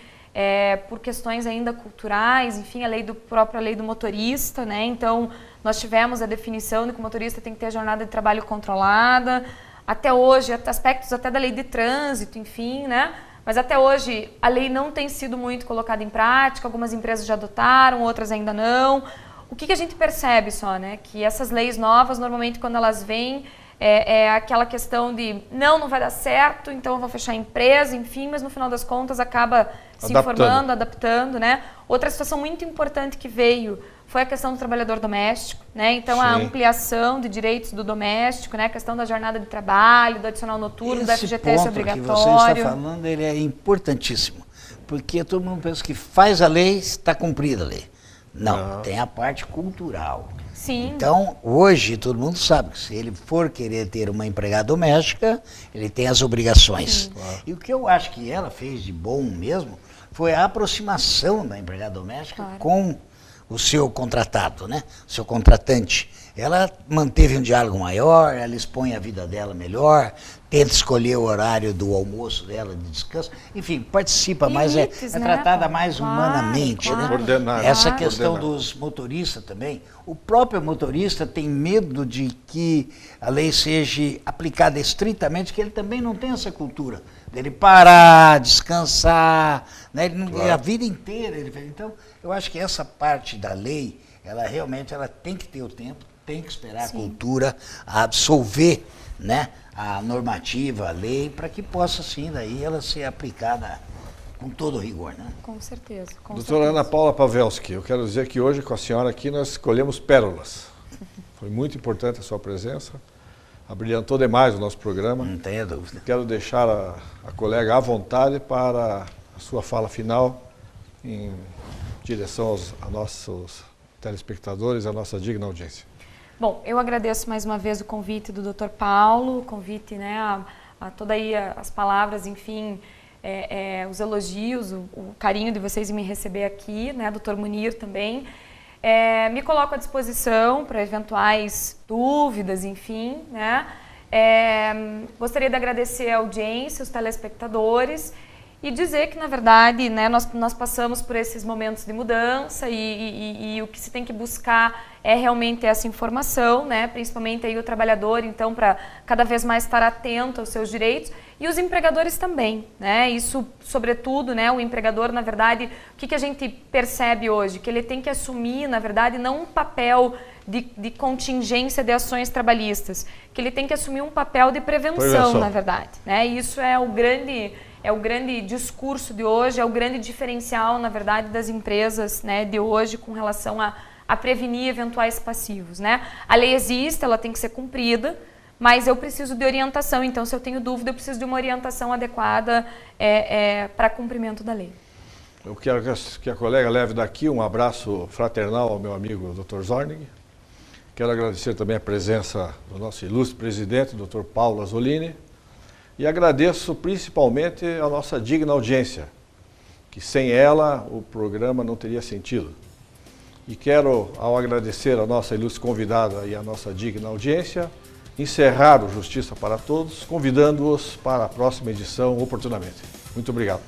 por questões ainda culturais, enfim, a própria lei do motorista, né? Então, nós tivemos a definição de que o motorista tem que ter a jornada de trabalho controlada, até hoje, aspectos até da lei de trânsito, enfim, né? Mas até hoje a lei não tem sido muito colocada em prática, algumas empresas já adotaram, outras ainda não. O que a gente percebe só, né? Que essas leis novas, normalmente quando elas vêm, aquela questão de não vai dar certo, então eu vou fechar a empresa, enfim, mas no final das contas acaba se informando, adaptando, né? Outra situação muito importante que veio foi a questão do trabalhador doméstico, né? Então, a ampliação de direitos do doméstico, né? A questão da jornada de trabalho, do adicional noturno, do FGTS obrigatório. Esse ponto que você está falando, ele é importantíssimo, porque todo mundo pensa que faz a lei, está cumprida a lei. Não, tem a parte cultural. Sim. Então, hoje, todo mundo sabe que se ele for querer ter uma empregada doméstica, ele tem as obrigações. Claro. E o que eu acho que ela fez de bom mesmo foi a aproximação da empregada doméstica com o seu contratado, né? O seu contratante. Ela manteve um diálogo maior, ela expõe a vida dela melhor, tenta escolher o horário do almoço dela, de descanso, enfim, participa mais, Limites, é né, tratada Paulo? mais Claro, humanamente, claro. né? Coordenar. Essa Claro. questão Coordenar. dos motoristas também, o próprio motorista tem medo de que a lei seja aplicada estritamente, que ele também não tem essa cultura dele parar, descansar, né? Ele não, Claro. a vida inteira ele fez. Então, eu acho que essa parte da lei, ela realmente tem que ter o tempo, tem que esperar a cultura absolver, né, a normativa, a lei, para que possa sim daí ela ser aplicada com todo o rigor, né? Com certeza. Com Doutora certeza. Ana Paula Pavelski, eu quero dizer que hoje com a senhora aqui nós escolhemos pérolas. Foi muito importante a sua presença, abrilhantou demais o nosso programa. Não tenha dúvida. Quero deixar a colega à vontade para a sua fala final em direção a nossos telespectadores, à nossa digna audiência. Bom, eu agradeço mais uma vez o convite do Dr. Paulo, o convite, né, a toda aí as palavras, enfim, os elogios, o carinho de vocês em me receber aqui, né, Dr. Munir também. Me coloco à disposição para eventuais dúvidas, enfim, né. Gostaria de agradecer a audiência, os telespectadores, e dizer que, na verdade, né, nós passamos por esses momentos de mudança e o que se tem que buscar é realmente essa informação, né, principalmente aí o trabalhador, então, para cada vez mais estar atento aos seus direitos, e os empregadores também, né, isso, sobretudo, né, o empregador, na verdade, o que a gente percebe hoje? Que ele tem que assumir, na verdade, não um papel de contingência de ações trabalhistas, que ele tem que assumir um papel de prevenção. Na verdade, né, isso é o grande discurso de hoje, é o grande diferencial, na verdade, das empresas, né, de hoje com relação a prevenir eventuais passivos, né? A lei existe, ela tem que ser cumprida, mas eu preciso de orientação. Então, se eu tenho dúvida, eu preciso de uma orientação adequada para cumprimento da lei. Eu quero que a colega leve daqui um abraço fraternal ao meu amigo Dr. Zornig. Quero agradecer também a presença do nosso ilustre presidente, Dr. Paulo Azzolini. E agradeço principalmente a nossa digna audiência, que sem ela o programa não teria sentido. E quero, ao agradecer a nossa ilustre convidada e a nossa digna audiência, encerrar o Justiça para Todos, convidando-os para a próxima edição oportunamente. Muito obrigado.